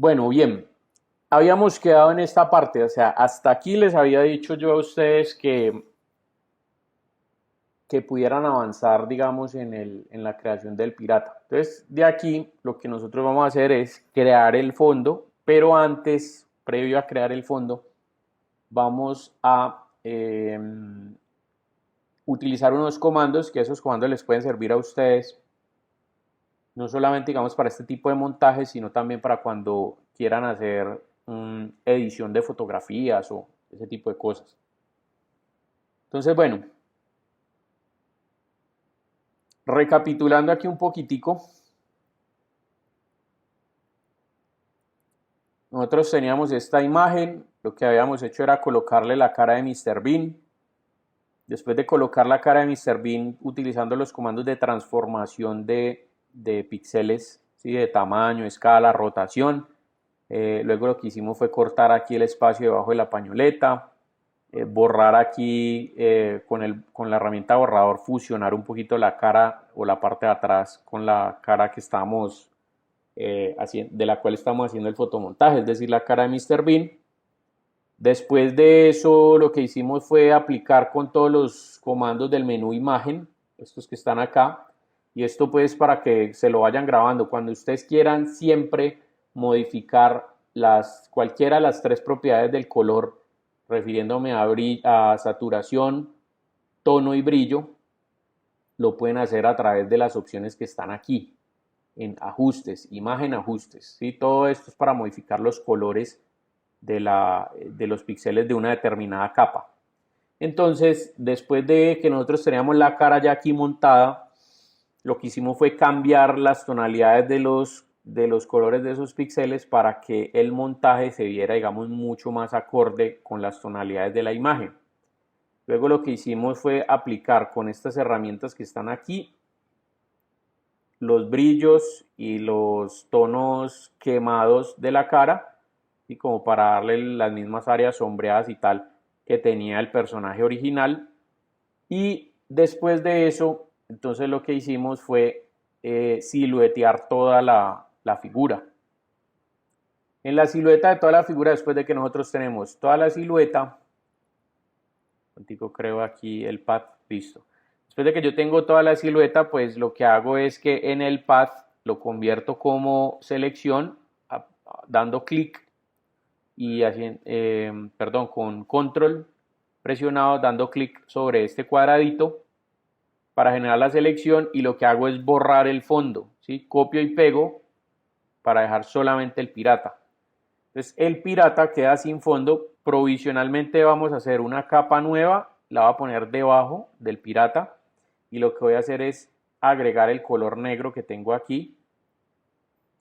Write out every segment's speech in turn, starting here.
Bueno, bien, habíamos quedado en esta parte, o sea, hasta aquí les había dicho yo a ustedes que pudieran avanzar, digamos, en la creación del pirata. Entonces, de aquí lo que nosotros vamos a hacer es crear el fondo, pero antes, previo a crear el fondo, vamos a utilizar unos comandos, que esos comandos les pueden servir a ustedes, no solamente, digamos, para este tipo de montajes, sino también para cuando quieran hacer edición de fotografías o ese tipo de cosas. Entonces, bueno, recapitulando aquí un poquitico, nosotros teníamos esta imagen, lo que habíamos hecho era colocarle la cara de Mr. Bean. Después de colocar la cara de Mr. Bean utilizando los comandos de transformación de píxeles, ¿sí? De tamaño, escala, rotación. Luego lo que hicimos fue cortar aquí el espacio debajo de la pañoleta, borrar aquí con la herramienta borrador, fusionar un poquito la cara o la parte de atrás con la cara que estamos de la cual estamos haciendo el fotomontaje, es decir, la cara de Mr. Bean. Después de eso, lo que hicimos fue aplicar con todos los comandos del menú imagen, estos que están acá, y esto pues para que se lo vayan grabando. Cuando ustedes quieran siempre modificar cualquiera de las tres propiedades del color, refiriéndome a saturación, tono y brillo, lo pueden hacer a través de las opciones que están aquí, en ajustes, imagen ajustes. ¿Sí? Todo esto es para modificar los colores de los píxeles de una determinada capa. Entonces, después de que nosotros teníamos la cara ya aquí montada, lo que hicimos fue cambiar las tonalidades de los colores de esos píxeles para que el montaje se viera, digamos, mucho más acorde con las tonalidades de la imagen. Luego lo que hicimos fue aplicar con estas herramientas que están aquí los brillos y los tonos quemados de la cara, y como para darle las mismas áreas sombreadas y tal que tenía el personaje original. Y después de eso, entonces lo que hicimos fue siluetear toda la figura. En la silueta de toda la figura, después de que nosotros tenemos toda la silueta, contigo creo aquí el path, listo. Después de que yo tengo toda la silueta, pues lo que hago es que en el path lo convierto como selección, dando clic y así, perdón, con control presionado, dando clic sobre este cuadradito para generar la selección, y lo que hago es borrar el fondo, ¿sí? Copio y pego para dejar solamente el pirata. Entonces el pirata queda sin fondo. Provisionalmente vamos a hacer una capa nueva, la voy a poner debajo del pirata, y lo que voy a hacer es agregar el color negro que tengo aquí.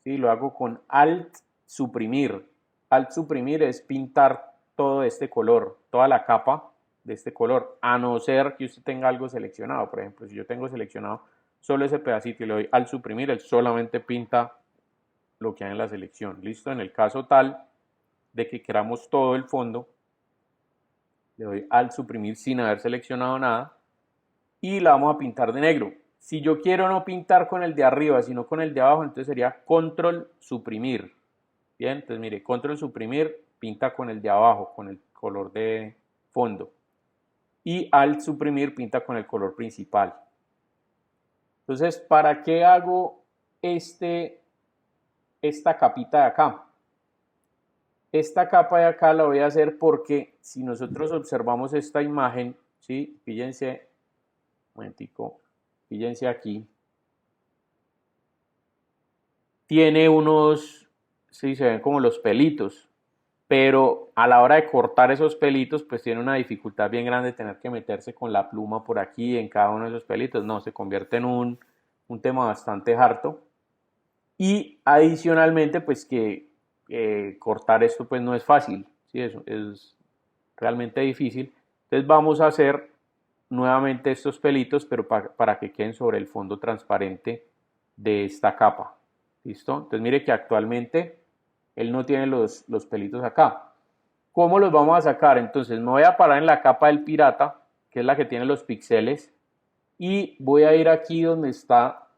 ¿Sí? Lo hago con Alt suprimir. Alt suprimir es pintar todo este color, toda la capa de este color, a no ser que usted tenga algo seleccionado. Por ejemplo, si yo tengo seleccionado solo ese pedacito y le doy Alt suprimir, él solamente pinta lo que hay en la selección. Listo. En el caso tal de que queramos todo el fondo, le doy Alt suprimir sin haber seleccionado nada y la vamos a pintar de negro. Si yo quiero no pintar con el de arriba, sino con el de abajo, entonces sería Control suprimir. Bien, entonces mire, Control suprimir, pinta con el de abajo, con el color de fondo. Y Alt suprimir, pinta con el color principal. Entonces, ¿para qué hago esta capita de acá? Esta capa de acá la voy a hacer porque si nosotros observamos esta imagen, ¿sí? Fíjense, un momentico, fíjense aquí, tiene unos, sí, se ven como los pelitos, pero a la hora de cortar esos pelitos, pues tiene una dificultad bien grande tener que meterse con la pluma por aquí en cada uno de esos pelitos. No, se convierte en un tema bastante harto. Y adicionalmente, pues que cortar esto pues no es fácil, ¿sí? Eso es realmente difícil. Entonces vamos a hacer nuevamente estos pelitos, pero para que queden sobre el fondo transparente de esta capa. ¿Listo? Entonces mire que actualmente él no tiene los pelitos acá. ¿Cómo los vamos a sacar? Entonces me voy a parar en la capa del pirata, que es la que tiene los píxeles, y voy a ir aquí donde está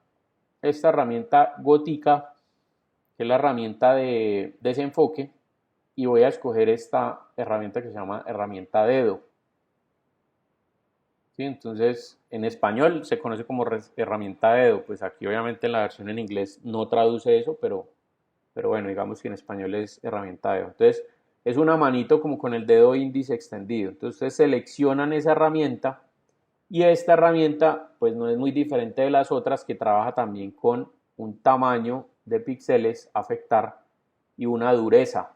esta herramienta gótica, que es la herramienta de desenfoque, y voy a escoger esta herramienta que se llama herramienta dedo. ¿Sí? Entonces, en español se conoce como herramienta dedo, pues aquí obviamente en la versión en inglés no traduce eso, pero bueno, digamos que en español es herramienta dedo. Entonces, es una manito como con el dedo índice extendido. Entonces, ustedes seleccionan esa herramienta y esta herramienta pues no es muy diferente de las otras, que trabaja también con un tamaño de píxeles a afectar y una dureza.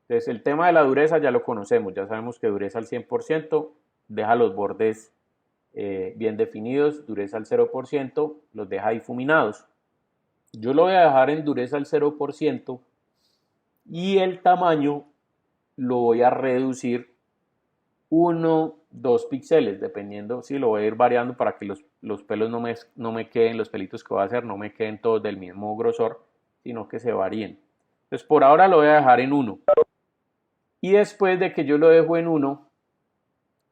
Entonces, el tema de la dureza ya lo conocemos, ya sabemos que dureza al 100%, deja los bordes bien definidos, dureza al 0%, los deja difuminados. Yo lo voy a dejar en dureza al 0% y el tamaño lo voy a reducir 1, 2 píxeles, dependiendo, si lo voy a ir variando para que los pelos no me queden, los pelitos que voy a hacer no me queden todos del mismo grosor, sino que se varíen. Entonces por ahora lo voy a dejar en 1. Y después de que yo lo dejo en 1,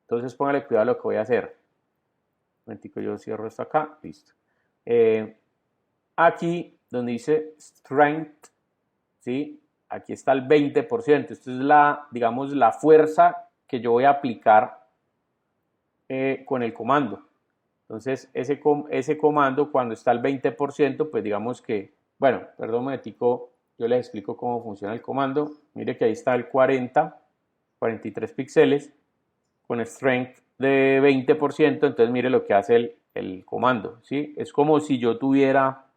entonces póngale cuidado a lo que voy a hacer. Un momentico, yo cierro esto acá, listo. Aquí donde dice Strength, ¿sí? Aquí está el 20%. Esto es digamos, la fuerza que yo voy a aplicar con el comando. Entonces, ese comando, cuando está al 20%, pues digamos que, bueno, perdón un momentico, yo les explico cómo funciona el comando. Mire que ahí está el 43 píxeles, con strength de 20%, entonces mire lo que hace el comando, ¿sí? Es como si yo tuviera,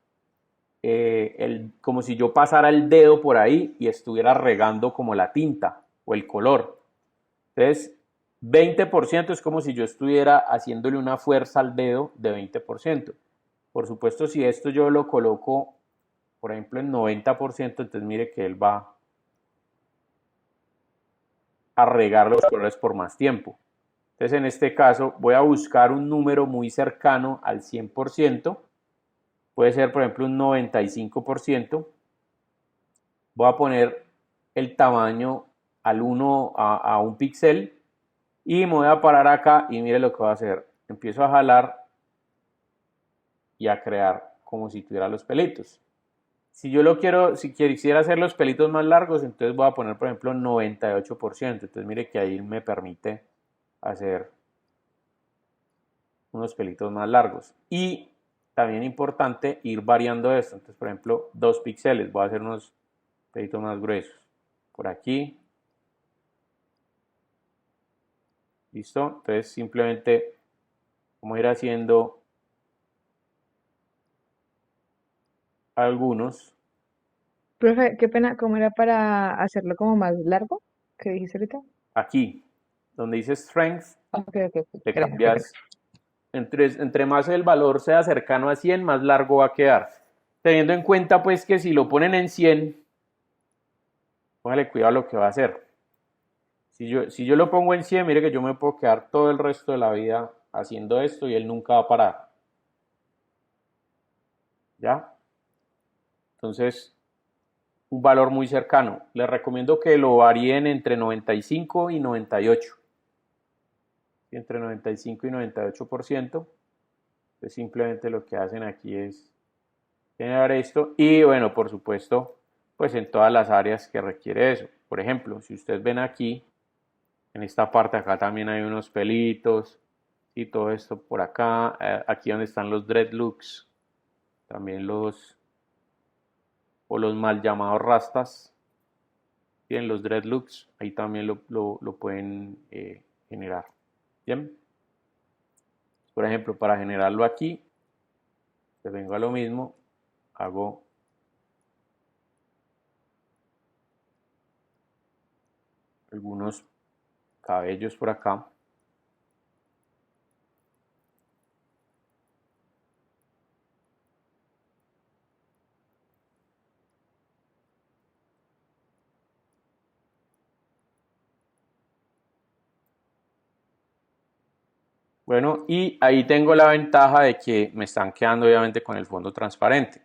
como si yo pasara el dedo por ahí y estuviera regando como la tinta o el color. Entonces, 20% es como si yo estuviera haciéndole una fuerza al dedo de 20%. Por supuesto, si esto yo lo coloco, por ejemplo, en 90%, entonces mire que él va a regar los colores por más tiempo. Entonces, en este caso, voy a buscar un número muy cercano al 100%. Puede ser, por ejemplo, un 95%. Voy a poner el tamaño al 1 a 1 píxel. Y me voy a parar acá y mire lo que voy a hacer. Empiezo a jalar y a crear como si tuviera los pelitos. Si yo lo quiero, si quisiera hacer los pelitos más largos, entonces voy a poner, por ejemplo, 98%. Entonces mire que ahí me permite hacer unos pelitos más largos. Y también importante ir variando esto. Entonces, por ejemplo, 2 píxeles. Voy a hacer unos pelitos más gruesos. Por aquí. ¿Listo? Entonces simplemente vamos a ir haciendo algunos. Profe, qué pena, ¿cómo era para hacerlo como más largo? ¿Qué dijiste ahorita? Aquí, donde dice strength, Ok, ok, ok. le Gracias, qué pena. cambias, entre más el valor sea cercano a 100, más largo va a quedar. Teniendo en cuenta pues que si lo ponen en 100, póngale cuidado a lo que va a hacer. Si yo lo pongo en 100, mire que yo me puedo quedar todo el resto de la vida haciendo esto y él nunca va a parar. ¿Ya? Entonces, un valor muy cercano. Les recomiendo que lo varíen entre 95 y 98. Entre 95 y 98%. Entonces simplemente lo que hacen aquí es generar esto y bueno, por supuesto, pues en todas las áreas que requiere eso. Por ejemplo, si ustedes ven aquí, en esta parte acá también hay unos pelitos y todo esto por acá, aquí donde están los dreadlocks, también o los mal llamados rastas, bien, los dreadlocks, ahí también lo pueden generar. Bien, por ejemplo, para generarlo aquí, le vengo a lo mismo, hago algunos cabellos por acá. Bueno, y ahí tengo la ventaja de que me están quedando obviamente con el fondo transparente.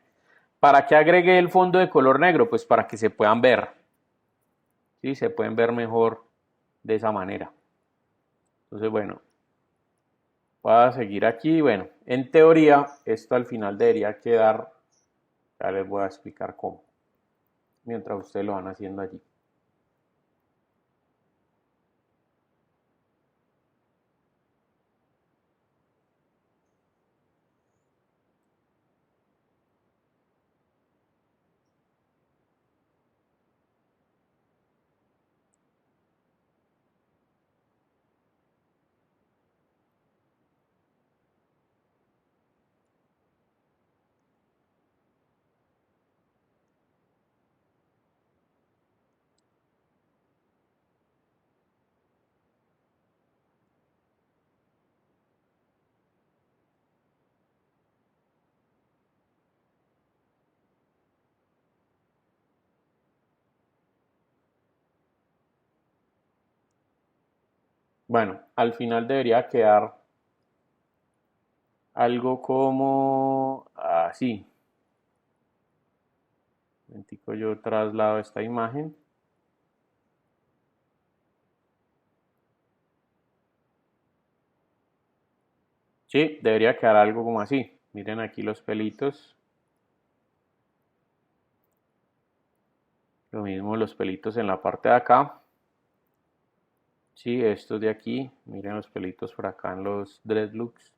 ¿Para qué agregué el fondo de color negro? Pues para que se puedan ver. ¿Sí? Se pueden ver mejor de esa manera. Entonces, bueno, voy a seguir aquí. Bueno, en teoría, esto al final debería quedar. Ya les voy a explicar cómo. mientras ustedes lo van haciendo allí. Bueno, al final debería quedar algo como así. Un momentico, yo traslado esta imagen. Sí, debería quedar algo como así. Miren aquí los pelitos. Lo mismo los pelitos en la parte de acá. Sí, estos de aquí. Miren los pelitos por acá en los dreadlocks.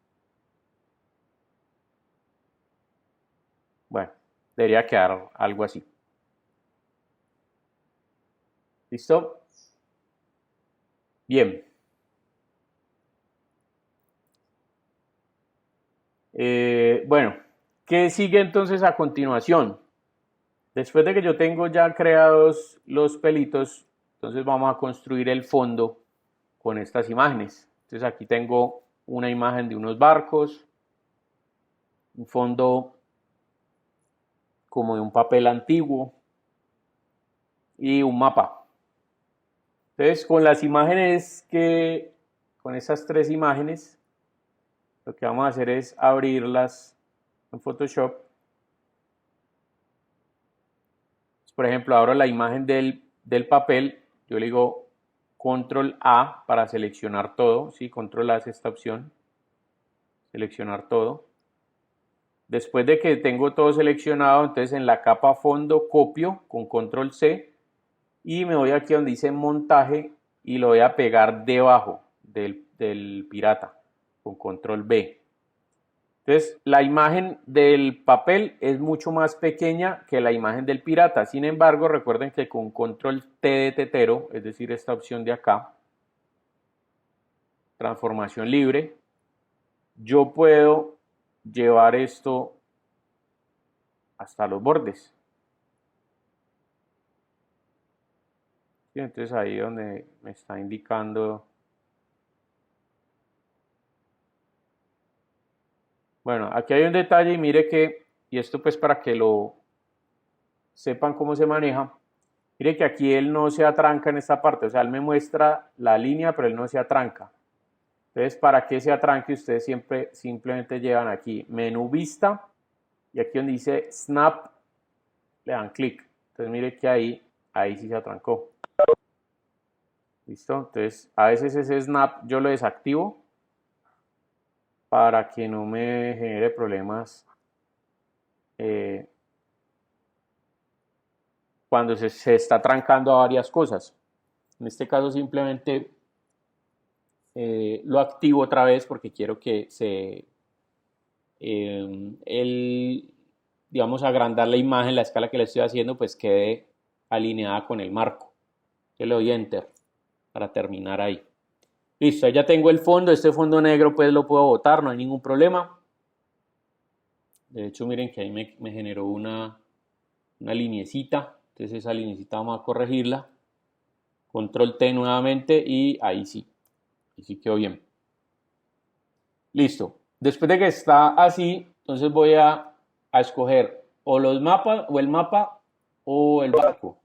Bueno, debería quedar algo así. ¿Listo? Bien. Bueno, ¿qué sigue entonces a continuación? Después de que yo tengo ya creados los pelitos, entonces vamos a construir el fondo con estas imágenes. Entonces aquí tengo una imagen de unos barcos, un fondo como de un papel antiguo y un mapa. Entonces con las imágenes con esas tres imágenes, lo que vamos a hacer es abrirlas en Photoshop. Por ejemplo, abro la imagen del papel, yo le digo Control A para seleccionar todo, ¿sí? Control A es esta opción, seleccionar todo. Después de que tengo todo seleccionado, entonces en la capa fondo copio con Control C y me voy aquí donde dice montaje y lo voy a pegar debajo del pirata con Control B. Entonces, la imagen del papel es mucho más pequeña que la imagen del pirata. Sin embargo, recuerden que con Control T de tetero, es decir, esta opción de acá, transformación libre, yo puedo llevar esto hasta los bordes. ¿Sí? Entonces ahí donde me está indicando. Bueno, aquí hay un detalle y mire que, y esto pues para que lo sepan cómo se maneja, mire que aquí él no se atranca en esta parte, o sea, él me muestra la línea, pero él no se atranca. Entonces, para que se atranque, ustedes simplemente llevan aquí menú vista y aquí donde dice snap, le dan clic. Entonces, mire que ahí sí se atrancó. ¿Listo? Entonces, a veces ese snap yo lo desactivo para que no me genere problemas cuando se está trancando a varias cosas. En este caso simplemente lo activo otra vez porque quiero que digamos, agrandar la imagen, la escala que le estoy haciendo, pues quede alineada con el marco. Yo le doy Enter para terminar ahí. Listo, ya tengo el fondo. Este fondo negro pues lo puedo botar, no hay ningún problema. De hecho, miren que ahí me generó una linecita. Entonces esa linecita vamos a corregirla. Control T nuevamente y ahí sí. Y sí quedó bien. Listo. Después de que está así, entonces voy a escoger o los mapas, o el mapa, o el barco.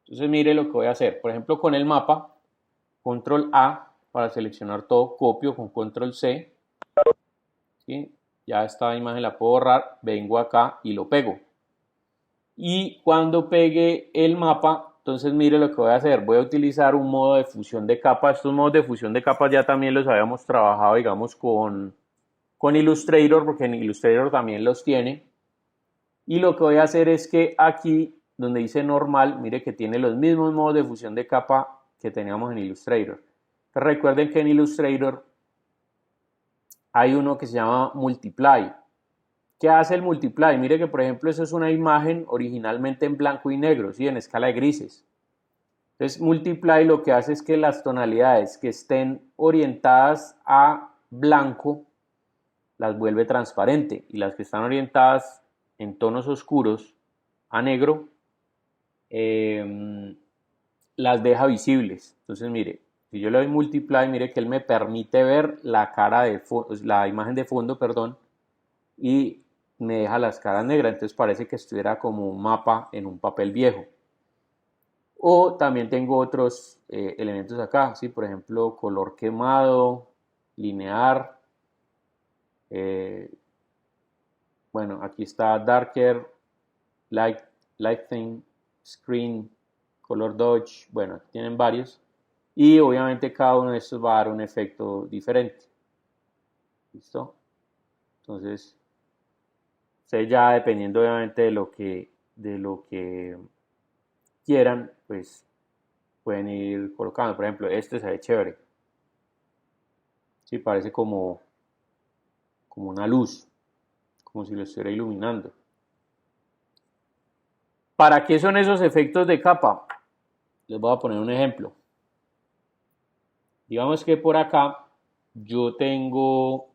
Entonces mire lo que voy a hacer. Por ejemplo, con el mapa, Control A para seleccionar todo, copio con Control C. ¿Sí? Ya esta imagen la puedo borrar, vengo acá y lo pego. Y cuando pegue el mapa, entonces mire lo que voy a hacer. Voy a utilizar un modo de fusión de capas. Estos modos de fusión de capas ya también los habíamos trabajado, digamos, con Illustrator, porque en Illustrator también los tiene. Y lo que voy a hacer es que aquí donde dice normal, mire que tiene los mismos modos de fusión de capa que teníamos en Illustrator. Pero recuerden que en Illustrator hay uno que se llama Multiply. ¿Qué hace el Multiply? Mire que, por ejemplo, eso es una imagen originalmente en blanco y negro, ¿sí? En escala de grises. Entonces, Multiply lo que hace es que las tonalidades que estén orientadas a blanco las vuelve transparente y las que están orientadas en tonos oscuros a negro las deja visibles. Entonces, mire, si yo le doy Multiply, mire que él me permite ver la cara de la imagen de fondo, perdón, y me deja las caras negras. Entonces parece que estuviera como un mapa en un papel viejo. O también tengo otros elementos acá, ¿sí? Por ejemplo, color quemado, linear. Bueno, aquí está Darker, Lighting, Screen, Color Dodge. Bueno, tienen varios. Y obviamente cada uno de estos va a dar un efecto diferente. ¿Listo? Entonces, ustedes ya dependiendo obviamente de lo que quieran, pues pueden ir colocando. Por ejemplo, este se ve chévere. Sí, parece como una luz, como si lo estuviera iluminando. ¿Para qué son esos efectos de capa? Les voy a poner un ejemplo. Digamos que por acá yo tengo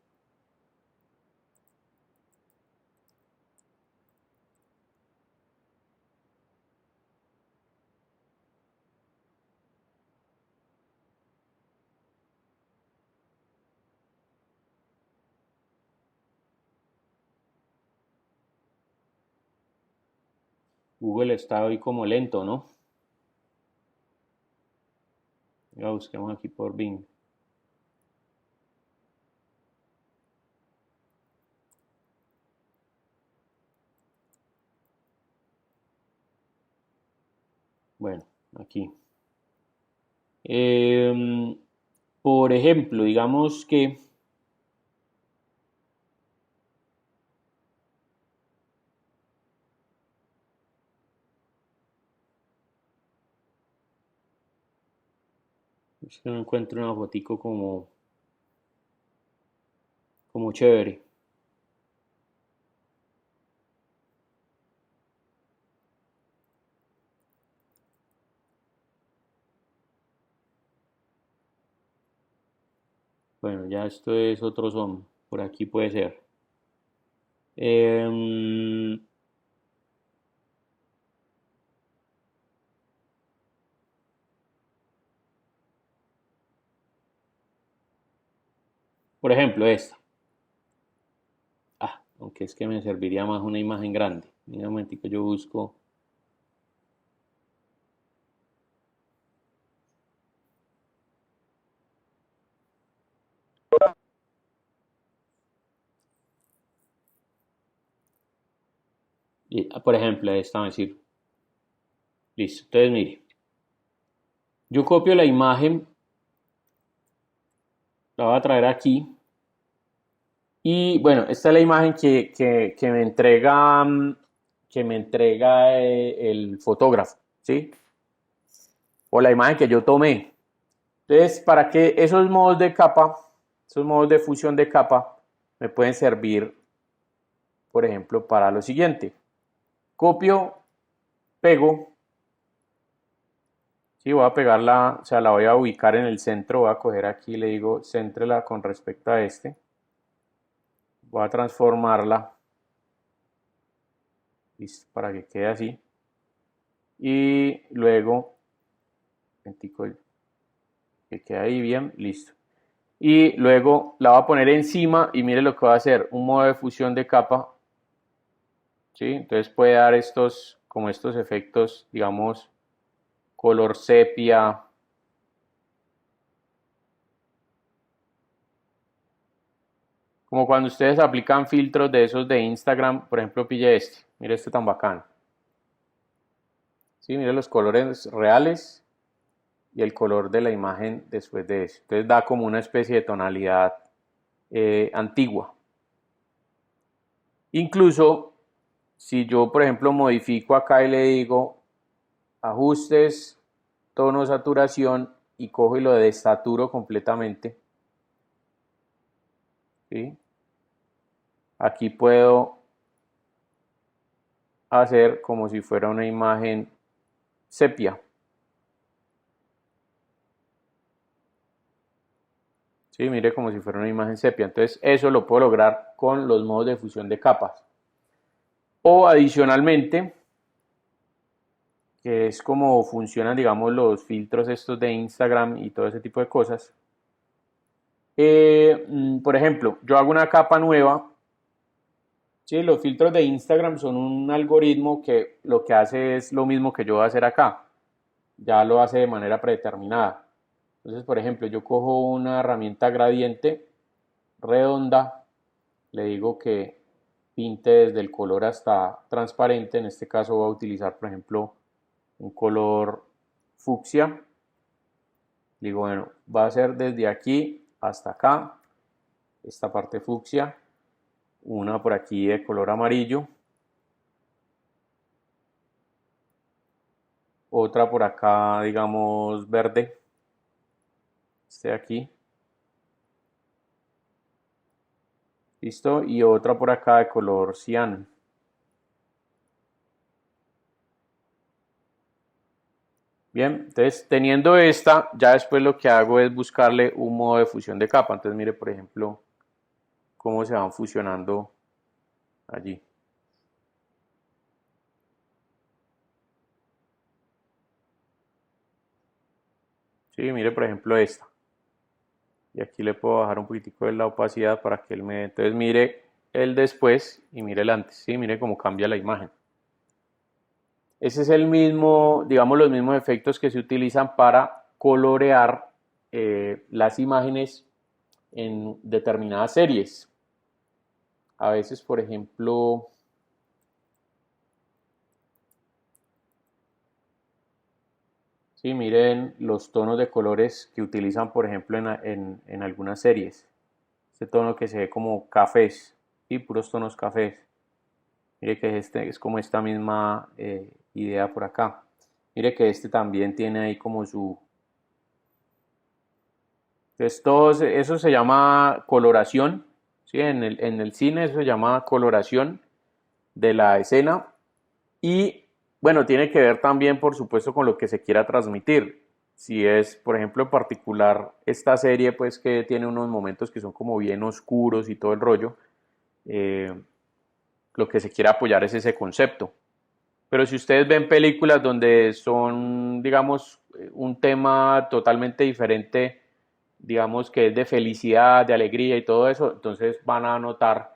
Google está hoy como lento, ¿no? Ya busquemos aquí por Bing. Bueno, aquí. Por ejemplo, digamos que es que no encuentro una fotico como chévere. Bueno, ya esto es otro son. Por aquí puede ser. Por ejemplo, esta. Aunque es que me serviría más una imagen grande. Mira un momentico, yo busco. Por ejemplo, esta va a decir. Listo. Entonces, mire. Yo copio la imagen. La voy a traer aquí. Y bueno, esta es la imagen que me entrega, el fotógrafo, ¿sí? O la imagen que yo tomé. Entonces, para que esos modos de capa, esos modos de fusión de capa, me pueden servir, por ejemplo, para lo siguiente. Copio, pego, sí, voy a pegarla, o sea, la voy a ubicar en el centro, voy a coger aquí, le digo, céntrela con respecto a este. Voy a transformarla, listo, para que quede así. Y luego, que quede ahí bien, listo. Y luego la voy a poner encima y mire lo que va a hacer, un modo de fusión de capa, ¿sí? Entonces puede dar como estos efectos, digamos, color sepia, como cuando ustedes aplican filtros de esos de Instagram, por ejemplo, pille este, mire este tan bacano, ¿sí? Mire los colores reales y el color de la imagen después de eso. Entonces da como una especie de tonalidad antigua. Incluso si yo, por ejemplo, modifico acá y le digo ajustes, tono, saturación y cojo y lo desaturo completamente. ¿Sí? Aquí puedo hacer como si fuera una imagen sepia. ¿Sí? Mire, como si fuera una imagen sepia. Entonces eso lo puedo lograr con los modos de fusión de capas. O adicionalmente, que es como funcionan, digamos, los filtros estos de Instagram y todo ese tipo de cosas. Por ejemplo, yo hago una capa nueva. Sí, los filtros de Instagram son un algoritmo que lo que hace es lo mismo que yo voy a hacer acá. Ya lo hace de manera predeterminada. Entonces, por ejemplo, yo cojo una herramienta gradiente redonda, le digo que pinte desde el color hasta transparente. En este caso voy a utilizar, por ejemplo, un color fucsia. Digo, bueno, va a ser desde aquí hasta acá, esta parte fucsia, una por aquí de color amarillo, otra por acá, digamos, verde, este de aquí, listo, y otra por acá de color cian. Bien, entonces teniendo esta, ya después lo que hago es buscarle un modo de fusión de capa. Entonces mire, por ejemplo, cómo se van fusionando allí. Sí, mire, por ejemplo, esta. Y aquí le puedo bajar un poquitico de la opacidad para que él me... Entonces mire el después y mire el antes. Sí, mire cómo cambia la imagen. Ese es el mismo, digamos, los mismos efectos que se utilizan para colorear las imágenes en determinadas series. A veces, por ejemplo, sí, miren los tonos de colores que utilizan, por ejemplo, en algunas series. Este tono que se ve como cafés, y puros tonos cafés. Mire que es como esta misma idea por acá. Mire que este también tiene ahí como su... Entonces todo eso se llama coloración, ¿sí? En el cine eso se llama coloración de la escena y bueno, tiene que ver también por supuesto con lo que se quiera transmitir. Si es, por ejemplo, en particular esta serie pues que tiene unos momentos que son como bien oscuros y todo el rollo, eh, lo que se quiere apoyar es ese concepto. Pero si ustedes ven películas donde son, digamos, un tema totalmente diferente, digamos que es de felicidad, de alegría y todo eso, entonces van a notar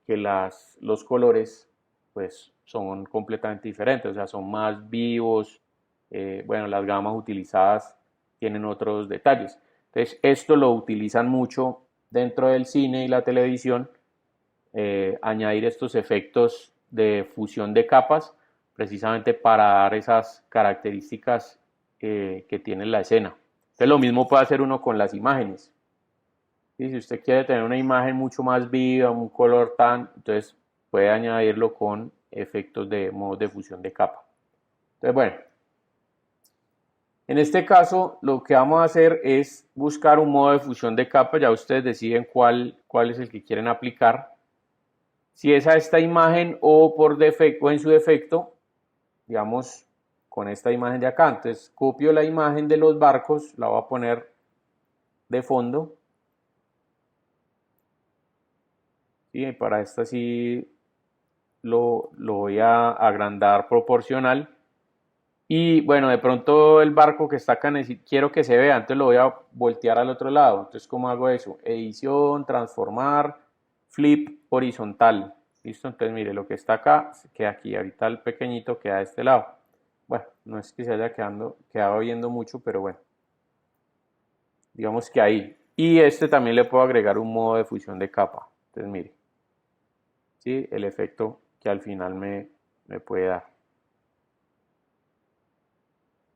que los colores pues son completamente diferentes, o sea, son más vivos, bueno, las gamas utilizadas tienen otros detalles. Entonces, esto lo utilizan mucho dentro del cine y la televisión, añadir estos efectos de fusión de capas precisamente para dar esas características que tiene la escena. Entonces lo mismo puede hacer uno con las imágenes. ¿Sí? Si usted quiere tener una imagen mucho más viva, un color tan, entonces puede añadirlo con efectos de modos de fusión de capa. Entonces bueno, en este caso lo que vamos a hacer es buscar un modo de fusión de capa, ya ustedes deciden cuál es el que quieren aplicar. Si es a esta imagen o por defecto o en su defecto, digamos con esta imagen de acá. Entonces copio la imagen de los barcos, la voy a poner de fondo. Y para esta sí lo voy a agrandar proporcional. Y bueno, de pronto el barco que está acá quiero que se vea, entonces lo voy a voltear al otro lado. Entonces, ¿cómo hago eso? Edición, transformar, flip horizontal. ¿Listo? Entonces, mire, lo que está acá queda aquí. Ahorita el pequeñito queda de este lado. Bueno, no es que se haya quedado viendo mucho, pero bueno, digamos que ahí. Y este también le puedo agregar un modo de fusión de capa. Entonces, mire, ¿sí? El efecto que al final me puede dar.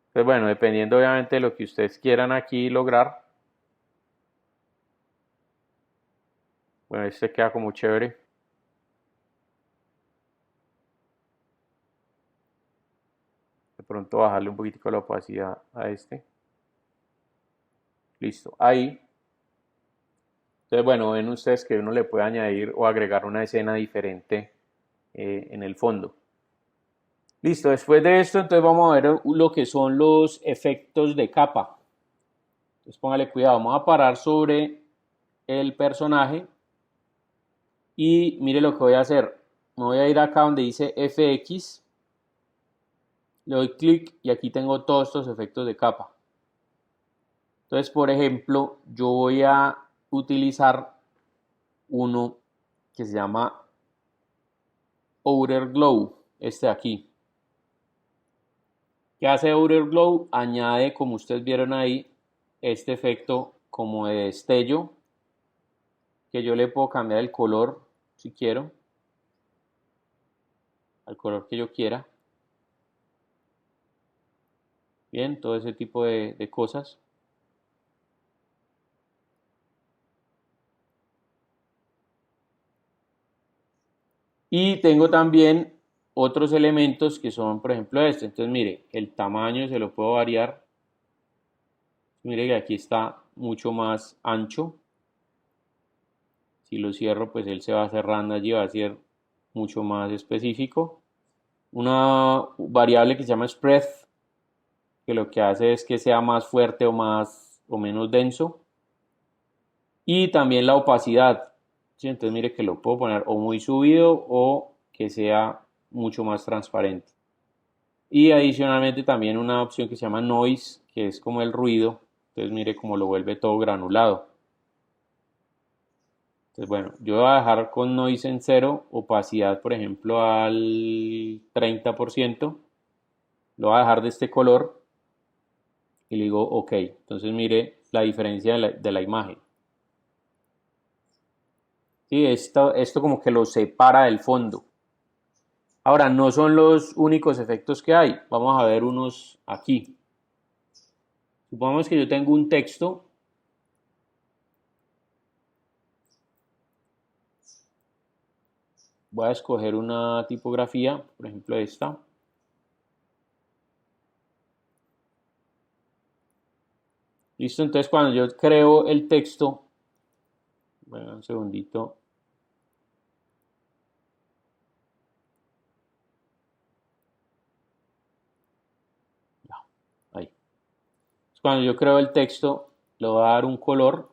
Entonces, bueno, dependiendo obviamente de lo que ustedes quieran aquí lograr. Bueno, este queda como chévere. De pronto bajarle un poquitico la opacidad a este. Listo, ahí. Entonces, bueno, ven ustedes que uno le puede añadir o agregar una escena diferente en el fondo. Listo, después de esto, entonces vamos a ver lo que son los efectos de capa. Entonces póngale cuidado, vamos a parar sobre el personaje y mire lo que voy a hacer. Me voy a ir acá donde dice FX, le doy clic y aquí tengo todos estos efectos de capa. Entonces, por ejemplo, yo voy a utilizar uno que se llama Outer Glow, este de aquí. ¿Qué hace Outer Glow? Añade, como ustedes vieron ahí, este efecto como de destello, que yo le puedo cambiar el color si quiero, al color que yo quiera. Bien, todo ese tipo de cosas. Y tengo también otros elementos que son, por ejemplo, este. Entonces, mire, el tamaño se lo puedo variar. Mire que aquí está mucho más ancho. Si lo cierro, pues él se va cerrando allí, va a ser mucho más específico. Una variable que se llama spread, que lo que hace es que sea más fuerte o menos denso. Y también la opacidad. ¿Sí? Entonces mire que lo puedo poner o muy subido o que sea mucho más transparente. Y adicionalmente también una opción que se llama noise, que es como el ruido. Entonces mire cómo lo vuelve todo granulado. Entonces bueno, yo voy a dejar con noise en 0, opacidad por ejemplo al 30%. Lo voy a dejar de este color y le digo ok. Entonces mire la diferencia de la imagen. ¿Sí? Esto como que lo separa del fondo. Ahora, no son los únicos efectos que hay. Vamos a ver unos aquí. Supongamos que yo tengo un texto. Voy a escoger una tipografía, por ejemplo esta. Listo, entonces cuando yo creo el texto, bueno, un segundito. Ya, ahí. Cuando yo creo el texto, le voy a dar un color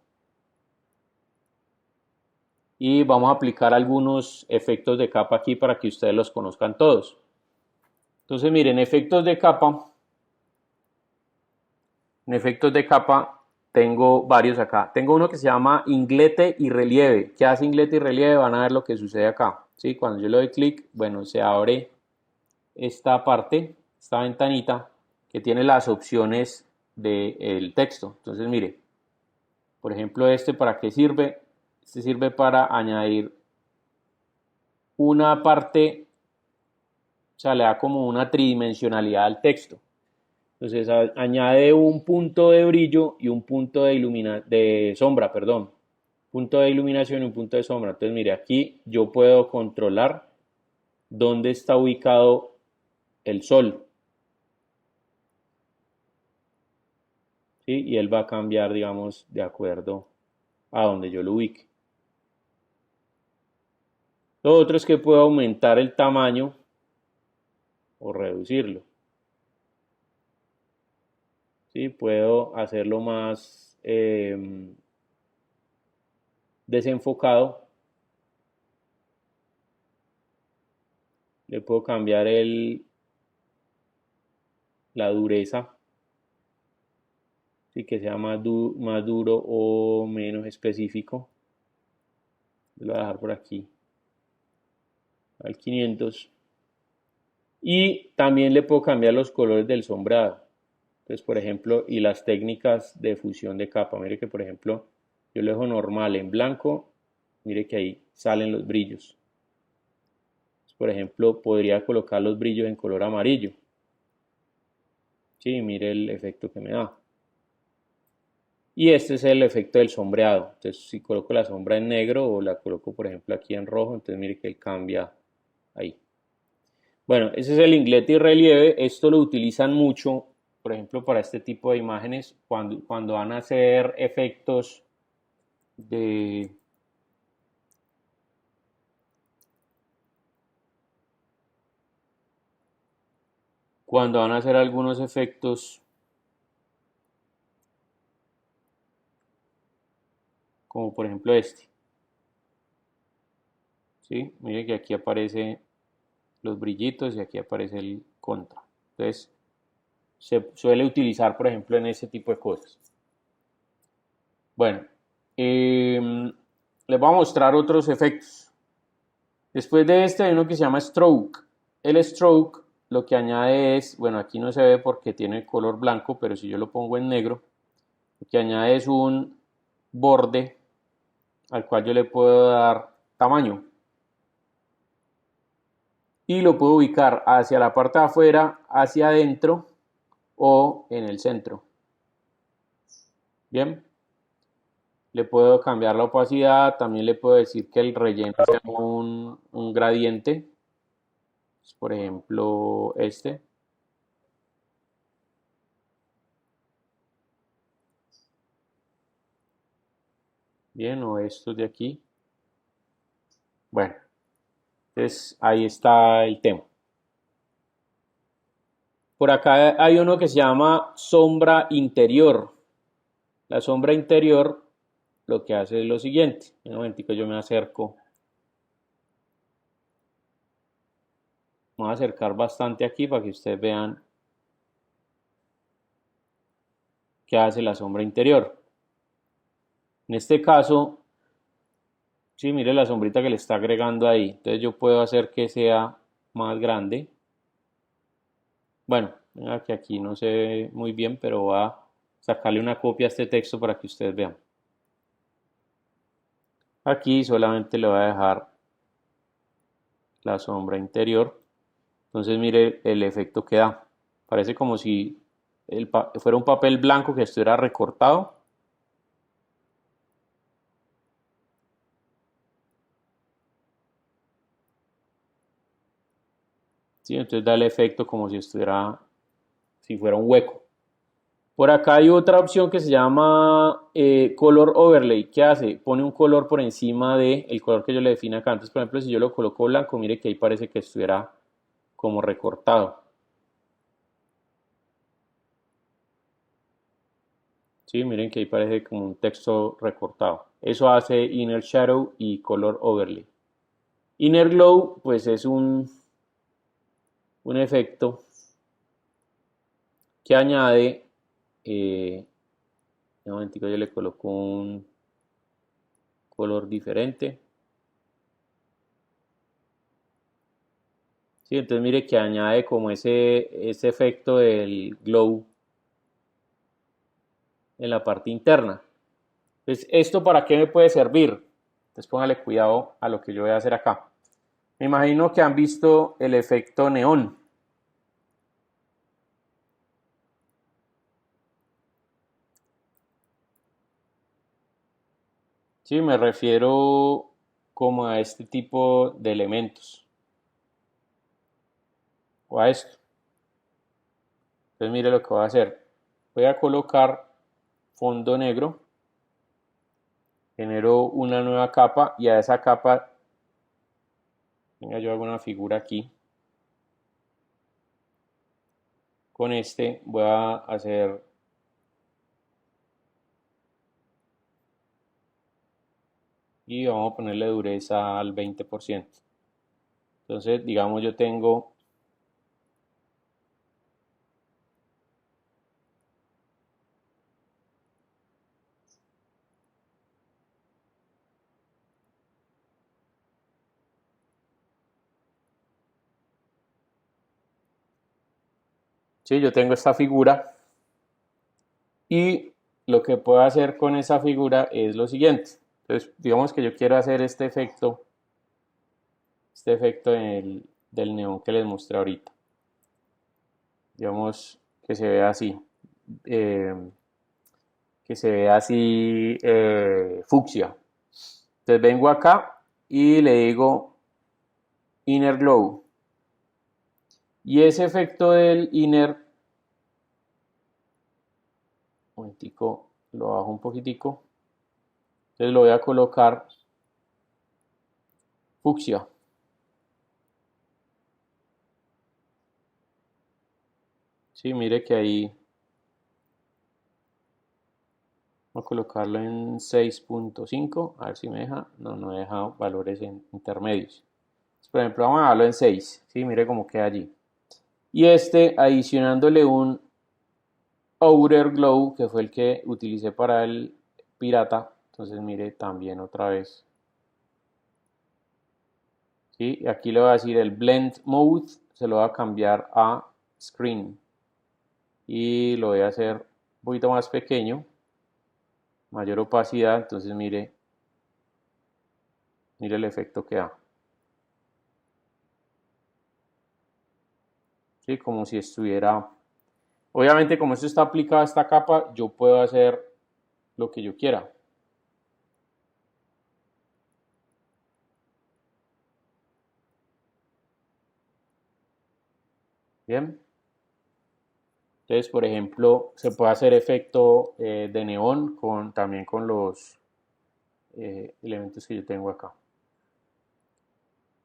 y vamos a aplicar algunos efectos de capa aquí para que ustedes los conozcan todos. Entonces miren, efectos de capa. En efectos de capa tengo varios acá. Tengo uno que se llama inglete y relieve. ¿Qué hace inglete y relieve? Van a ver lo que sucede acá. ¿Sí? Cuando yo le doy clic, bueno, se abre esta parte, esta ventanita que tiene las opciones del texto. Entonces, mire, por ejemplo, este para qué sirve. Este sirve para añadir una parte, o sea, le da como una tridimensionalidad al texto. Entonces añade un punto de brillo y un punto de sombra, perdón. Punto de iluminación y un punto de sombra. Entonces, mire, aquí yo puedo controlar dónde está ubicado el sol. ¿Sí? Y él va a cambiar, digamos, de acuerdo a donde yo lo ubique. Lo otro es que puedo aumentar el tamaño o reducirlo. ¿Sí? Puedo hacerlo más desenfocado. Le puedo cambiar la dureza. ¿Sí? Que sea más duro o menos específico. Lo voy a dejar por aquí al 500. Y también le puedo cambiar los colores del sombreado. Entonces, por ejemplo, y las técnicas de fusión de capa. Mire que, por ejemplo, yo lo dejo normal en blanco. Mire que ahí salen los brillos. Entonces, por ejemplo, podría colocar los brillos en color amarillo. Sí, mire el efecto que me da. Y este es el efecto del sombreado. Entonces, si coloco la sombra en negro o la coloco, por ejemplo, aquí en rojo, entonces mire que él cambia ahí. Bueno, ese es el inglete y relieve. Esto lo utilizan mucho, por ejemplo, para este tipo de imágenes, cuando van a hacer efectos de... Cuando van a hacer algunos efectos, como por ejemplo este. ¿Sí? Mire que aquí aparece los brillitos y aquí aparece el contra. Entonces, se suele utilizar, por ejemplo, en ese tipo de cosas. Bueno, les voy a mostrar otros efectos. Después de este hay uno que se llama stroke. El stroke lo que añade es, bueno, aquí no se ve porque tiene el color blanco, pero si yo lo pongo en negro, lo que añade es un borde al cual yo le puedo dar tamaño. Y lo puedo ubicar hacia la parte de afuera, hacia adentro o en el centro. Bien, le puedo cambiar la opacidad, también le puedo decir que el relleno sea un gradiente, por ejemplo este. Bien, o estos de aquí. Bueno, entonces ahí está el tema. Por acá hay uno que se llama sombra interior. La sombra interior lo que hace es lo siguiente. Un momentico, yo me acerco. Me voy a acercar bastante aquí para que ustedes vean qué hace la sombra interior. En este caso, sí, mire la sombrita que le está agregando ahí. Entonces yo puedo hacer que sea más grande. Bueno, mira que aquí no se ve muy bien, pero voy a sacarle una copia a este texto para que ustedes vean. Aquí solamente le voy a dejar la sombra interior. Entonces mire el efecto que da. Parece como si fuera un papel blanco que estuviera recortado. ¿Sí? Entonces da el efecto como si fuera un hueco. Por acá hay otra opción que se llama Color Overlay. ¿Qué hace? Pone un color por encima del color que yo le define acá. Entonces, por ejemplo, si yo lo coloco blanco, mire que ahí parece que estuviera como recortado. Sí, miren que ahí parece como un texto recortado. Eso hace Inner Shadow y Color Overlay. Inner Glow, pues es un efecto que añade, un momentico, yo le coloco un color diferente. Sí, entonces mire que añade como ese efecto del glow en la parte interna. Entonces, ¿esto para qué me puede servir? Entonces póngale cuidado a lo que yo voy a hacer acá. Me imagino que han visto el efecto neón. Sí, me refiero como a este tipo de elementos. O a esto. Entonces mire lo que voy a hacer. Voy a colocar fondo negro. Genero una nueva capa y a esa capa, venga, yo hago una figura aquí. Con este voy a hacer y vamos a ponerle dureza al 20%. Entonces, digamos, yo tengo sí, yo tengo esta figura y lo que puedo hacer con esa figura es lo siguiente. Entonces, digamos que yo quiero hacer este efecto del neón que les mostré ahorita. Digamos que se vea así, eh, fucsia. Entonces vengo acá y le digo Inner Glow. Y ese efecto del inner, un momentico, lo bajo un poquitico. Entonces lo voy a colocar fucsia. Sí, mire que ahí voy a colocarlo en 6.5, a ver si me deja. No, no deja valores intermedios. Por ejemplo, vamos a dejarlo en 6. Sí, mire cómo queda allí. Y adicionándole un Outer Glow, que fue el que utilicé para el pirata. Entonces, mire, también otra vez. ¿Sí? Y aquí le voy a decir el Blend Mode, se lo voy a cambiar a Screen. Y lo voy a hacer un poquito más pequeño, mayor opacidad. Entonces, mire el efecto que da. ¿Sí? Como si estuviera... Obviamente, como esto está aplicado a esta capa, yo puedo hacer lo que yo quiera. Bien. Entonces, por ejemplo, se puede hacer efecto de neón también con los elementos que yo tengo acá.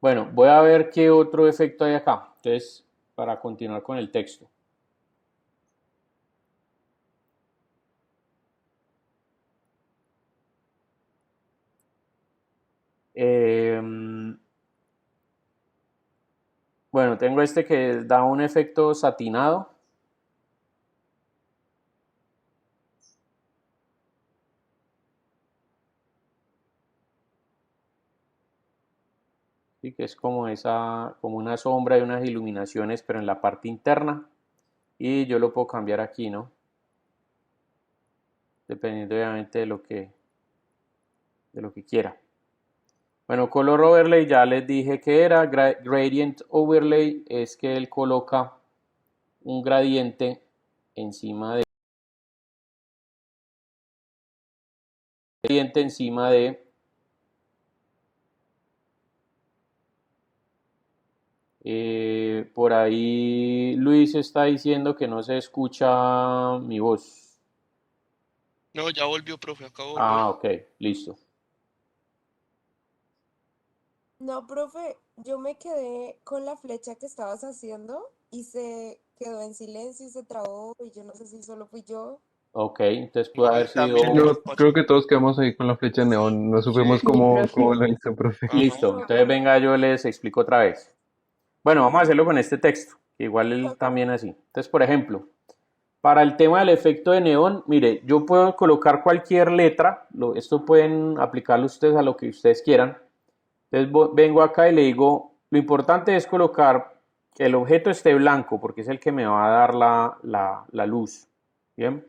Bueno, voy a ver qué otro efecto hay acá. Entonces, para continuar con el texto. Bueno, tengo este que da un efecto satinado. ¿Sí? Que es como como una sombra y unas iluminaciones, pero en la parte interna. Y yo lo puedo cambiar aquí, ¿no? Dependiendo obviamente de lo que quiera. Bueno, Color Overlay ya les dije que era. Gradient Overlay es que él coloca un gradiente encima de por ahí Luis está diciendo que no se escucha mi voz. No, ya volvió, profe, acabo de volver. Ah, ok, listo. No, profe, yo me quedé con la flecha que estabas haciendo y se quedó en silencio y se trabó y yo no sé si solo fui yo. Ok, entonces No, puede a mí haber también sido... nos Yo creo pasó. que todos quedamos ahí con la flecha Sí, neón. No supimos sí, Sí, cómo profe. lo hizo, profe. ajá. Listo, No, entonces venga, yo les explico otra vez. Bueno, vamos a listo. hacerlo con este texto, que igual él también así. Entonces, por ejemplo, para el tema del efecto de neón, mire, yo puedo colocar cualquier letra, esto pueden aplicarlo ustedes a lo que ustedes quieran. Entonces vengo acá y le digo, lo importante es colocar que el objeto esté blanco, porque es el que me va a dar la luz. Bien.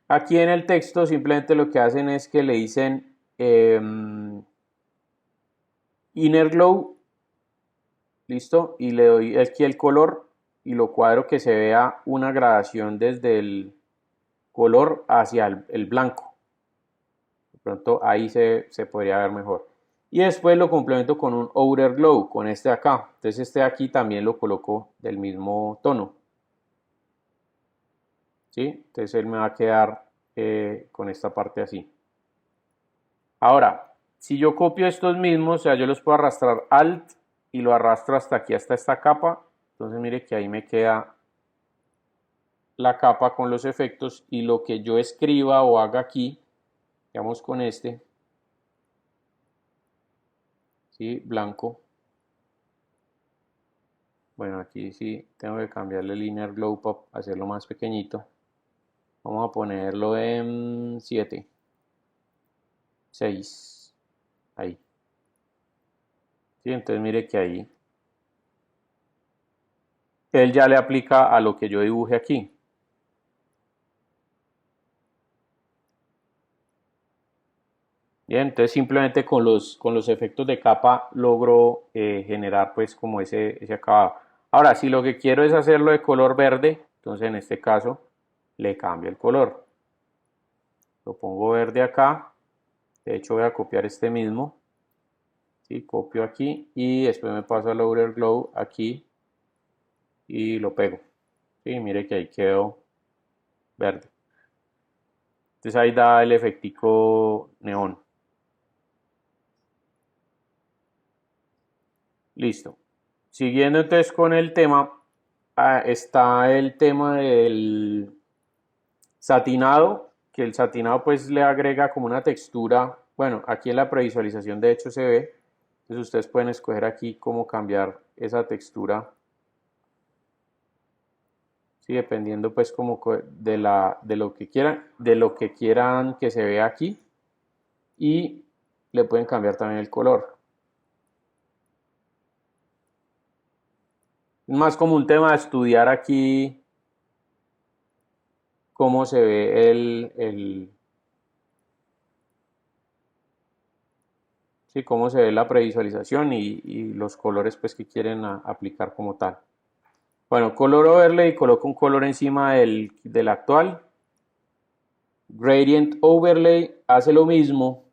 Aquí en el texto simplemente lo que hacen es que le dicen inner glow, listo, y le doy aquí el color y lo cuadro que se vea una gradación desde el color hacia el blanco. De pronto ahí se podría ver mejor. Y después lo complemento con un outer glow, con este de acá. Entonces este de aquí también lo coloco del mismo tono. ¿Sí? Entonces él me va a quedar con esta parte así. Ahora, si yo copio estos mismos, o sea, yo los puedo arrastrar Alt y lo arrastro hasta aquí, hasta esta capa. Entonces mire que ahí me queda la capa con los efectos y lo que yo escriba o haga aquí, digamos con este, ¿sí? Blanco. Bueno, aquí sí tengo que cambiarle el Linear Glow Pop, hacerlo más pequeñito. Vamos a ponerlo en 7, 6, ahí. ¿Sí? Entonces mire que ahí él ya le aplica a lo que yo dibuje aquí. Bien, entonces simplemente con los efectos de capa logro generar pues como ese acabado. Ahora, si lo que quiero es hacerlo de color verde, entonces en este caso le cambio el color. Lo pongo verde acá. De hecho voy a copiar este mismo. ¿Sí? Copio aquí y después me paso al Outer Glow aquí. y lo pego. Sí, mire que ahí quedó verde. Entonces ahí da el efectico neón. Listo. Siguiendo entonces con el tema, está el tema del satinado, que el satinado pues le agrega como una textura. Bueno, aquí en la previsualización de hecho se ve. Entonces ustedes pueden escoger aquí cómo cambiar esa textura. Sí, dependiendo pues como de lo que quieran que se vea aquí. Y le pueden cambiar también el color. Es más como un tema de estudiar aquí cómo se ve sí, cómo se ve la previsualización y los colores pues que quieren aplicar como tal. Bueno, color overlay, coloco un color encima del actual. Gradient overlay hace lo mismo,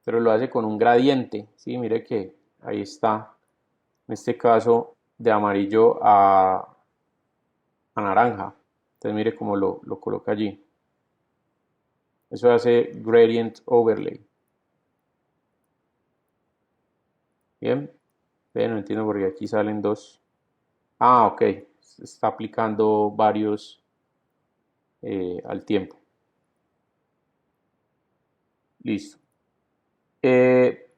pero lo hace con un gradiente. Sí, mire que ahí está, en este caso de amarillo a naranja. Entonces mire cómo lo coloca allí. Eso hace gradient overlay. Bien, no entiendo porque aquí salen dos. Ah, ok, se está aplicando varios al tiempo. Listo.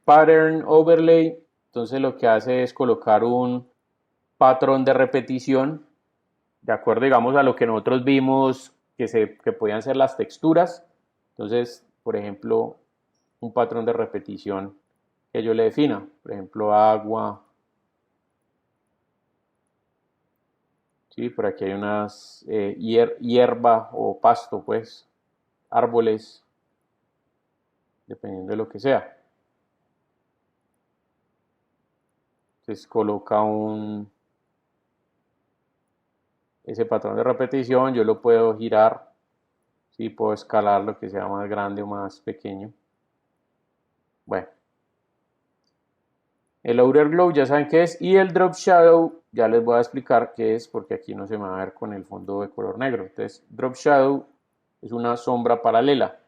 Pattern overlay, entonces lo que hace es colocar un patrón de repetición, de acuerdo, digamos, a lo que nosotros vimos que podían ser las texturas. Entonces, por ejemplo, un patrón de repetición que yo le defina, por ejemplo, agua. Sí, por aquí hay unas hierba o pasto, pues, árboles, dependiendo de lo que sea. Entonces coloca ese patrón de repetición, yo lo puedo girar, sí, puedo escalar lo que sea más grande o más pequeño. Bueno, el outer glow ya saben qué es, y el drop shadow ya les voy a explicar qué es, porque aquí no se me va a ver con el fondo de color negro. Entonces, drop shadow es una sombra paralela.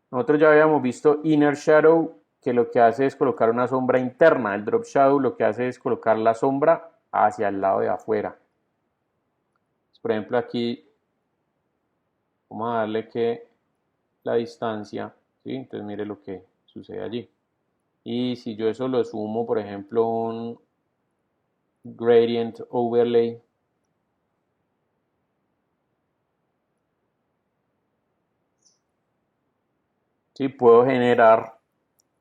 Nosotros ya habíamos visto inner shadow, que lo que hace es colocar una sombra interna. El drop shadow lo que hace es colocar la sombra hacia el lado de afuera. Por ejemplo, aquí vamos a darle que la distancia, ¿sí? Entonces mire lo que sucede allí. Y si yo eso lo sumo, por ejemplo, un gradient overlay, sí, puedo generar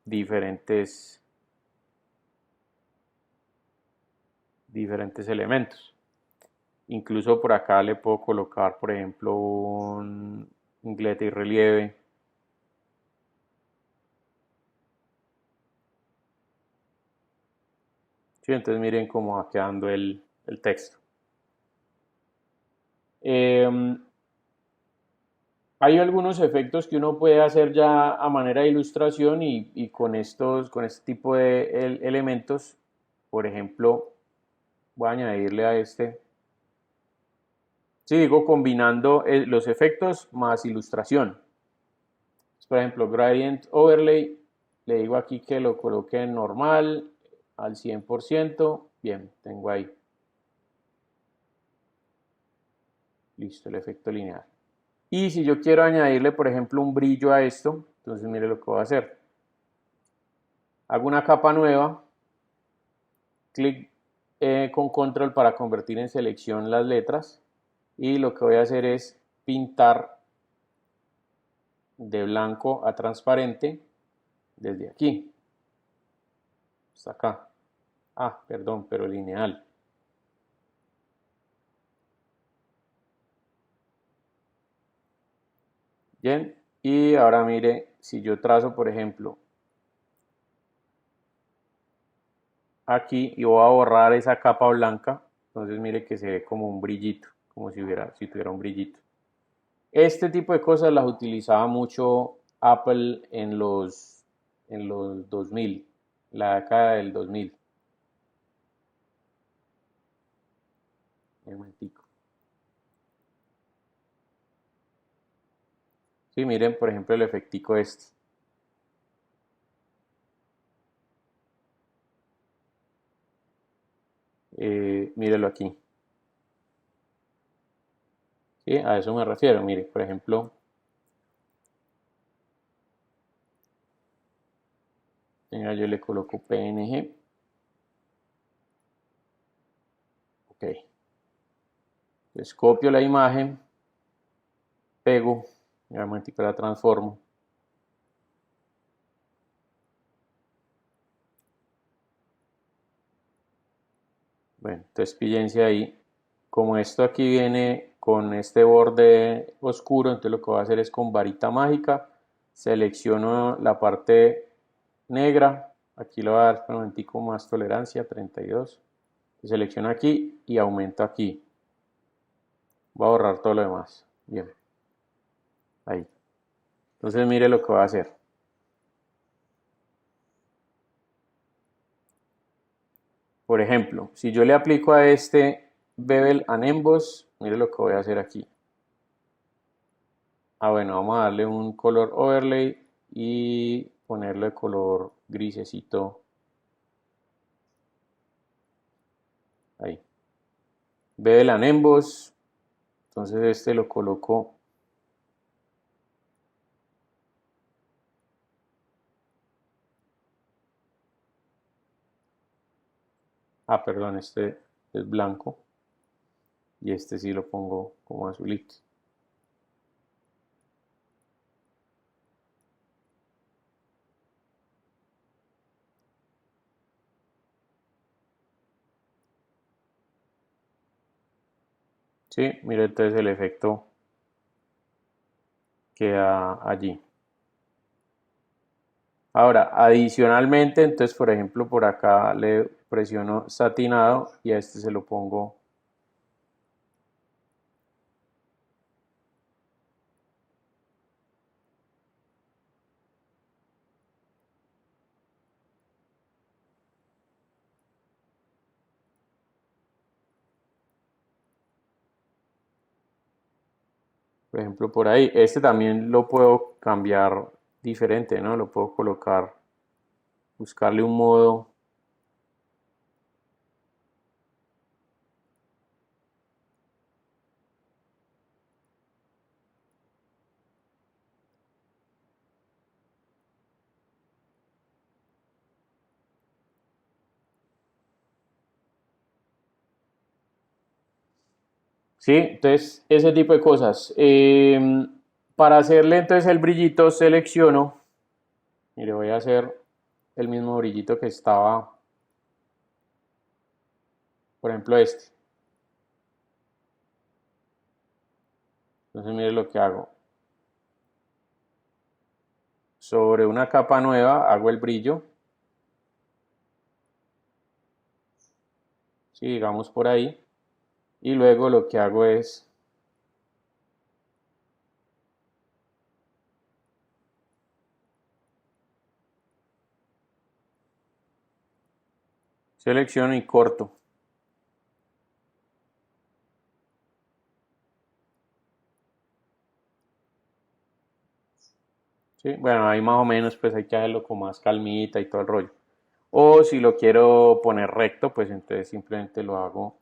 diferentes elementos. Incluso por acá le puedo colocar, por ejemplo, un inglete y relieve. Sí, entonces miren cómo va quedando el texto. Hay algunos efectos que uno puede hacer ya a manera de ilustración y con este tipo de elementos, por ejemplo, voy a añadirle a este. Sí, digo combinando los efectos más ilustración. Por ejemplo, gradient overlay, le digo aquí que lo coloque en normal al 100%. Bien, tengo ahí. Listo, el efecto lineal. Y si yo quiero añadirle, por ejemplo, un brillo a esto, entonces mire lo que voy a hacer. Hago una capa nueva, clic con control para convertir en selección las letras y lo que voy a hacer es pintar de blanco a transparente desde aquí hasta acá. Ah, perdón, pero lineal. Bien, y ahora mire, si yo trazo, por ejemplo, aquí y voy a borrar esa capa blanca, entonces mire que se ve como un brillito, como si tuviera un brillito. Este tipo de cosas las utilizaba mucho Apple en los 2000, la década del 2000. Un momentico. Sí, miren, por ejemplo, el efectico este. Mírelo aquí. ¿Sí? A eso me refiero. Mire, por ejemplo, venga, yo le coloco PNG. Ok. Entonces copio la imagen, pego, y un momentico la transformo. Bueno, entonces fíjense ahí, como esto aquí viene con este borde oscuro, entonces lo que voy a hacer es con varita mágica, selecciono la parte negra, aquí le voy a dar un momentico más tolerancia, 32, selecciono aquí y aumento aquí, voy a borrar todo lo demás, bien, ahí, entonces mire lo que voy a hacer. Por ejemplo, si yo le aplico a este Bevel and Emboss, mire lo que voy a hacer aquí. Bueno, vamos a darle un color overlay y ponerle color grisecito. Ahí. Bevel and Emboss. Entonces este lo coloco. Perdón, este es blanco. Y este sí lo pongo como azulito. Sí, mire entonces el efecto queda allí. Ahora, adicionalmente, entonces por ejemplo por acá le presiono satinado y a este se lo pongo por ejemplo por ahí. Este también lo puedo cambiar diferente, ¿no? Lo puedo colocar, buscarle un modo. Sí, entonces ese tipo de cosas. Para hacerle entonces el brillito selecciono, y le voy a hacer el mismo brillito que estaba, por ejemplo este. Entonces mire lo que hago. Sobre una capa nueva hago el brillo. Sí, digamos por ahí. Y luego lo que hago es selecciono y corto. Sí, bueno, ahí más o menos pues hay que hacerlo con más calmita y todo el rollo. O si lo quiero poner recto, pues entonces simplemente lo hago.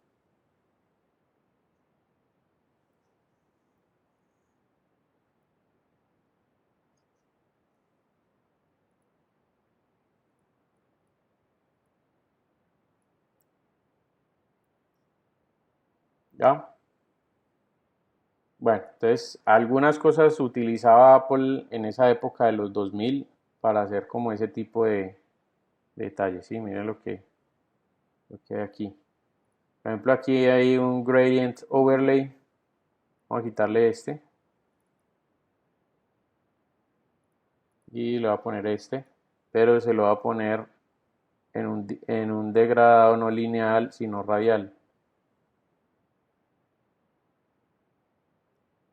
¿Ya? Bueno, entonces algunas cosas utilizaba Apple en esa época de los 2000 para hacer como ese tipo de detalles. Sí, miren lo que hay aquí. Por ejemplo, aquí hay un gradient overlay. Vamos a quitarle este. Y le voy a poner este. Pero se lo voy a poner en un degradado no lineal, sino radial.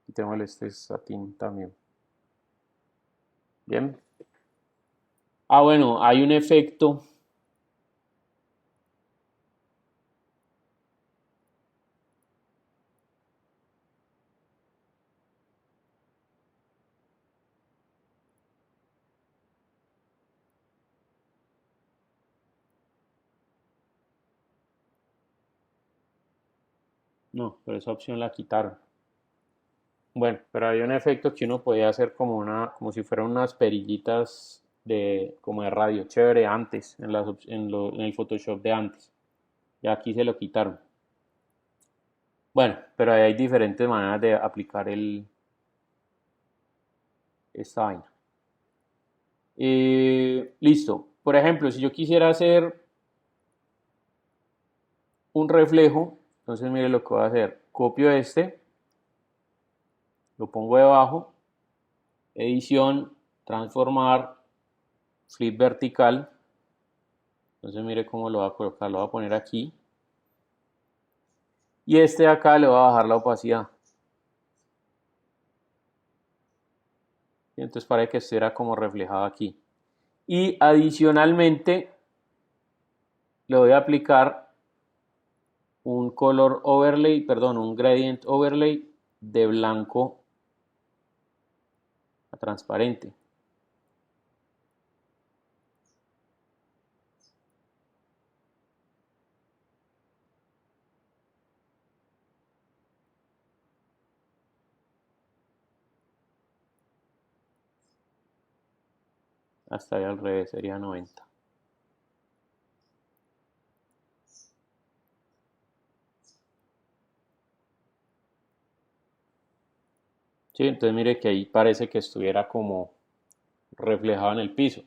Quitémosle este satín también. Bien. Bueno, hay un efecto. No, pero esa opción la quitaron. Bueno, pero había un efecto que uno podía hacer como si fueran unas perillitas como de radio chévere antes, en el Photoshop de antes. Ya aquí se lo quitaron. Bueno, pero ahí hay diferentes maneras de aplicar esta vaina. Listo. Por ejemplo, si yo quisiera hacer un reflejo, entonces mire lo que voy a hacer. Copio este, lo pongo debajo, edición, transformar, flip vertical. Entonces mire cómo lo voy a colocar, lo voy a poner aquí. Y este de acá le voy a bajar la opacidad. Y entonces para que estuviera como reflejado aquí. Y adicionalmente le voy a aplicar un color overlay, perdón, un gradient overlay de blanco a transparente. Hasta ahí al revés sería 90. Sí, entonces mire que ahí parece que estuviera como reflejado en el piso.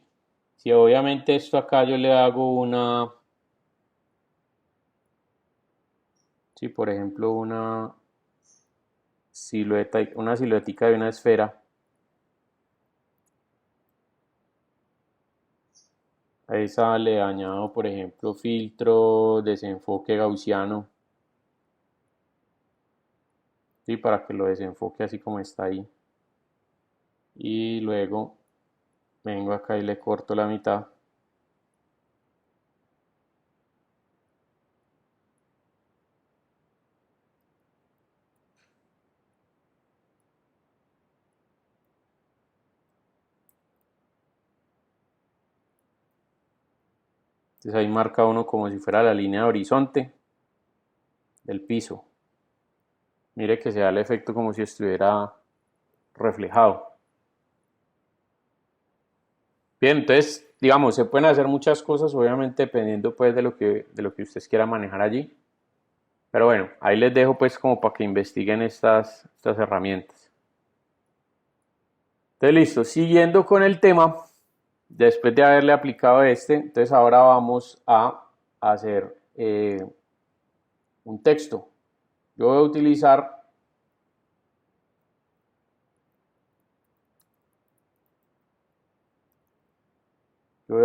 Si obviamente esto acá yo le hago sí, por ejemplo una siluetica de una esfera, a esa le añado por ejemplo filtro, desenfoque gaussiano, sí, para que lo desenfoque así como está ahí. Y luego vengo acá y le corto la mitad. Entonces ahí marca uno como si fuera la línea de horizonte del piso. Mire que se da el efecto como si estuviera reflejado. Bien, entonces, digamos, se pueden hacer muchas cosas, obviamente dependiendo pues de lo que ustedes quieran manejar allí. Pero bueno, ahí les dejo pues como para que investiguen estas herramientas. Entonces, listo, siguiendo con el tema, después de haberle aplicado entonces ahora vamos a hacer un texto. Yo voy a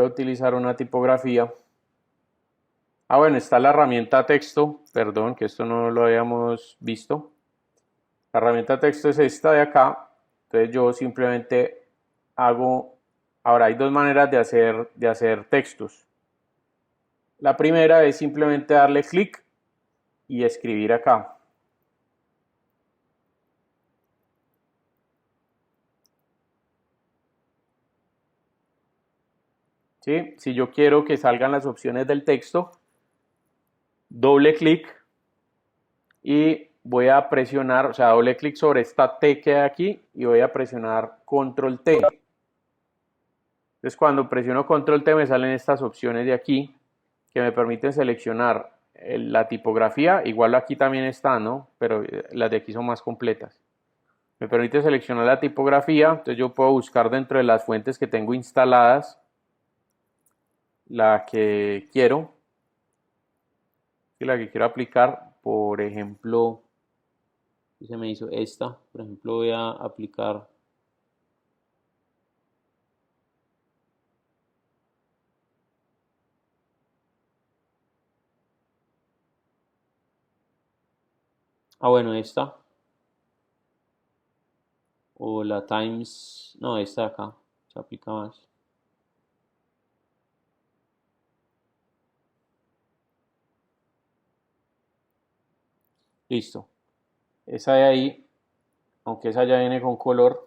utilizar una tipografía. Bueno, está la herramienta texto, perdón, que esto no lo habíamos visto. La herramienta texto es esta de acá. Entonces yo simplemente ahora hay dos maneras de hacer textos. La primera es simplemente darle clic y escribir acá. ¿Sí? Si yo quiero que salgan las opciones del texto, doble clic y voy a presionar, o sea, doble clic sobre esta T que hay aquí y voy a presionar control T. Entonces cuando presiono control T me salen estas opciones de aquí que me permiten seleccionar la tipografía, igual aquí también está, ¿no? Pero las de aquí son más completas. Me permite seleccionar la tipografía, entonces yo puedo buscar dentro de las fuentes que tengo instaladas la que quiero, y la que quiero aplicar. Por ejemplo, se me hizo esta, por ejemplo voy a aplicar bueno, esta o la Times, no, esta de acá se aplica más. Listo, esa de ahí, aunque esa ya viene con color,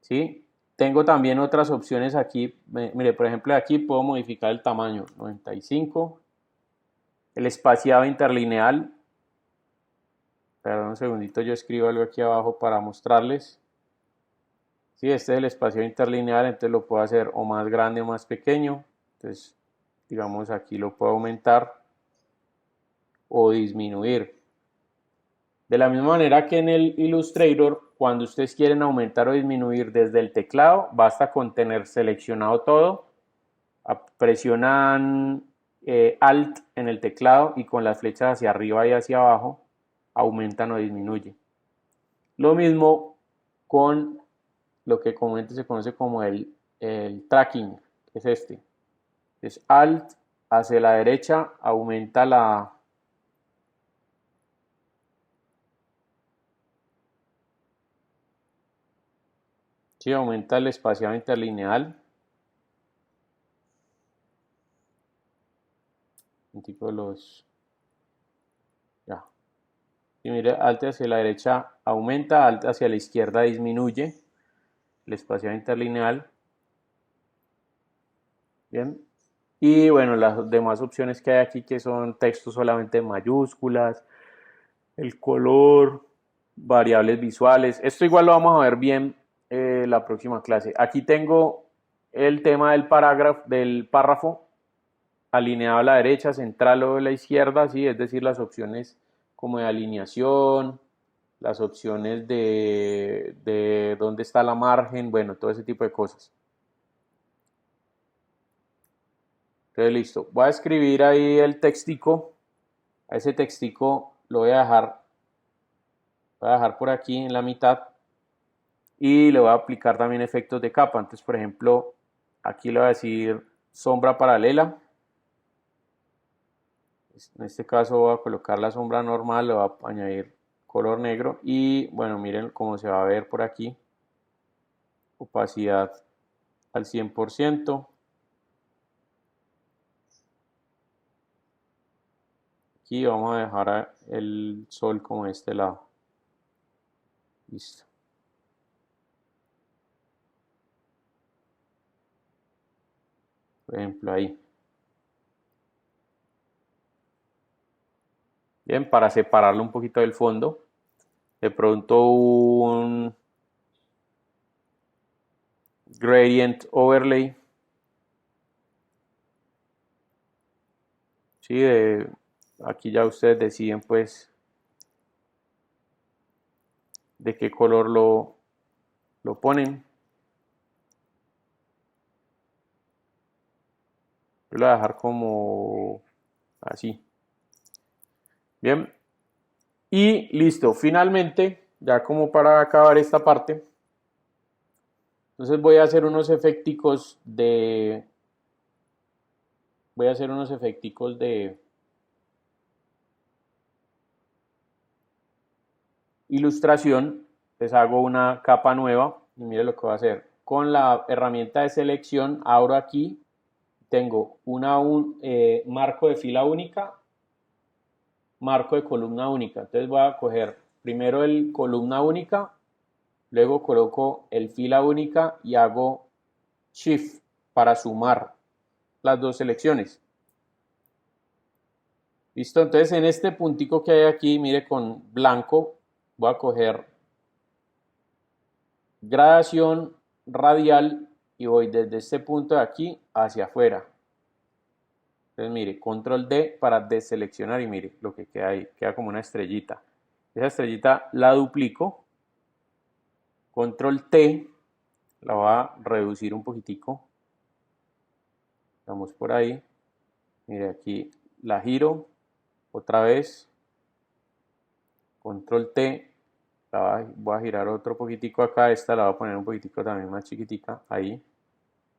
¿sí? tengo también otras opciones aquí. Mire, por ejemplo, aquí puedo modificar el tamaño, 95. El espaciado interlineal. Perdón un segundito, yo escribo algo aquí abajo para mostrarles. Sí, este es el espaciado interlineal, entonces lo puedo hacer o más grande o más pequeño. Entonces, digamos, aquí lo puedo aumentar o disminuir. De la misma manera que en el Illustrator, cuando ustedes quieren aumentar o disminuir desde el teclado, basta con tener seleccionado todo, presionan Alt en el teclado y con las flechas hacia arriba y hacia abajo aumentan o disminuyen. Lo mismo con lo que comúnmente se conoce como el tracking, que es este. Es Alt hacia la derecha, aumenta la aumenta el espaciado interlineal. Un tipo de los. Ya. Y mire, Alt hacia la derecha aumenta, Alt hacia la izquierda disminuye el espaciado interlineal. Bien. Y bueno, las demás opciones que hay aquí, que son textos solamente en mayúsculas, el color, variables visuales. Esto igual lo vamos a ver bien la próxima clase. Aquí tengo el tema del párrafo alineado a la derecha, central o a la izquierda, ¿sí? Es decir, las opciones como de alineación, las opciones de dónde está la margen, bueno, todo ese tipo de cosas. Entonces, listo. Voy a escribir ahí el textico. A ese textico lo voy a dejar por aquí en la mitad. Y le voy a aplicar también efectos de capa. Entonces, por ejemplo, aquí le voy a decir sombra paralela. En este caso voy a colocar la sombra normal, le voy a añadir color negro. Y bueno, miren cómo se va a ver por aquí. Opacidad al 100%. Aquí vamos a dejar el sol como de este lado. Listo. Por ejemplo, ahí. Bien, para separarlo un poquito del fondo. De pronto un gradient overlay. Sí, aquí ya ustedes deciden pues de qué color lo ponen. Yo lo voy a dejar como así. Bien. Y listo. Finalmente, ya como para acabar esta parte, entonces voy a hacer unos efecticos de ilustración. Les hago una capa nueva y mire lo que voy a hacer. Con la herramienta de selección abro aquí, tengo un marco de fila única, marco de columna única. Entonces voy a coger primero el columna única, luego coloco el fila única y hago Shift para sumar las dos selecciones. Listo, entonces en este puntico que hay aquí, mire, con blanco, voy a coger gradación radial y voy desde este punto de aquí hacia afuera. Entonces mire, control D para deseleccionar y mire lo que queda ahí, queda como una estrellita. Esa estrellita la duplico, control T, la voy a reducir un poquitico. Vamos por ahí, mire aquí la giro, otra vez, control T, voy a girar otro poquitico acá, esta la voy a poner un poquitico también más chiquitica, ahí.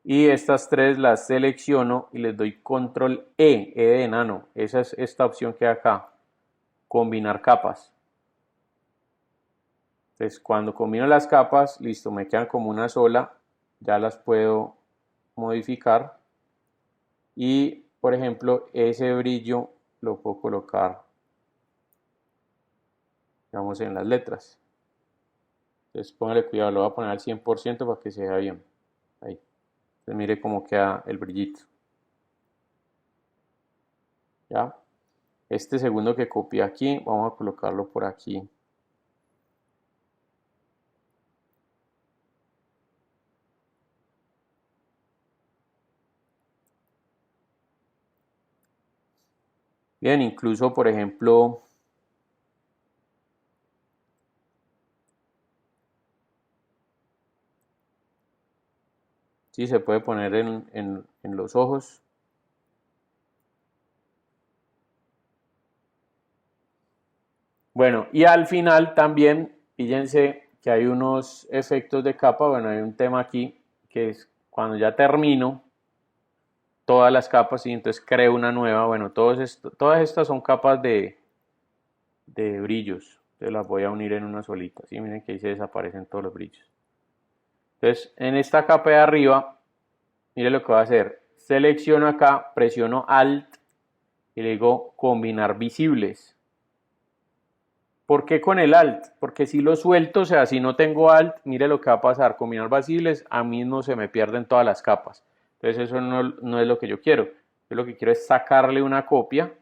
Y estas tres las selecciono y les doy control E de enano. Esa es esta opción que hay acá, combinar capas. Entonces cuando combino las capas, listo, me quedan como una sola, ya las puedo modificar. Y por ejemplo, ese brillo lo puedo colocar, digamos, en las letras. Entonces póngale cuidado, lo voy a poner al 100% para que se vea bien. Ahí. Entonces mire cómo queda el brillito. ¿Ya? Este segundo que copié aquí, vamos a colocarlo por aquí. Bien, incluso por ejemplo, sí se puede poner en los ojos. Bueno, y al final también, fíjense que hay unos efectos de capa. Bueno, hay un tema aquí que es cuando ya termino todas las capas y entonces creo una nueva. Bueno, todas estas son capas de brillos. Entonces las voy a unir en una solita. ¿Sí? Miren que ahí se desaparecen todos los brillos. Entonces, en esta capa de arriba, miren lo que voy a hacer. Selecciono acá, presiono Alt y le digo combinar visibles. ¿Por qué con el Alt? Porque si lo suelto, o sea, si no tengo Alt, mire lo que va a pasar. Combinar visibles, a mí no se me pierden todas las capas. Entonces eso no es lo que yo quiero. Yo lo que quiero es sacarle una copia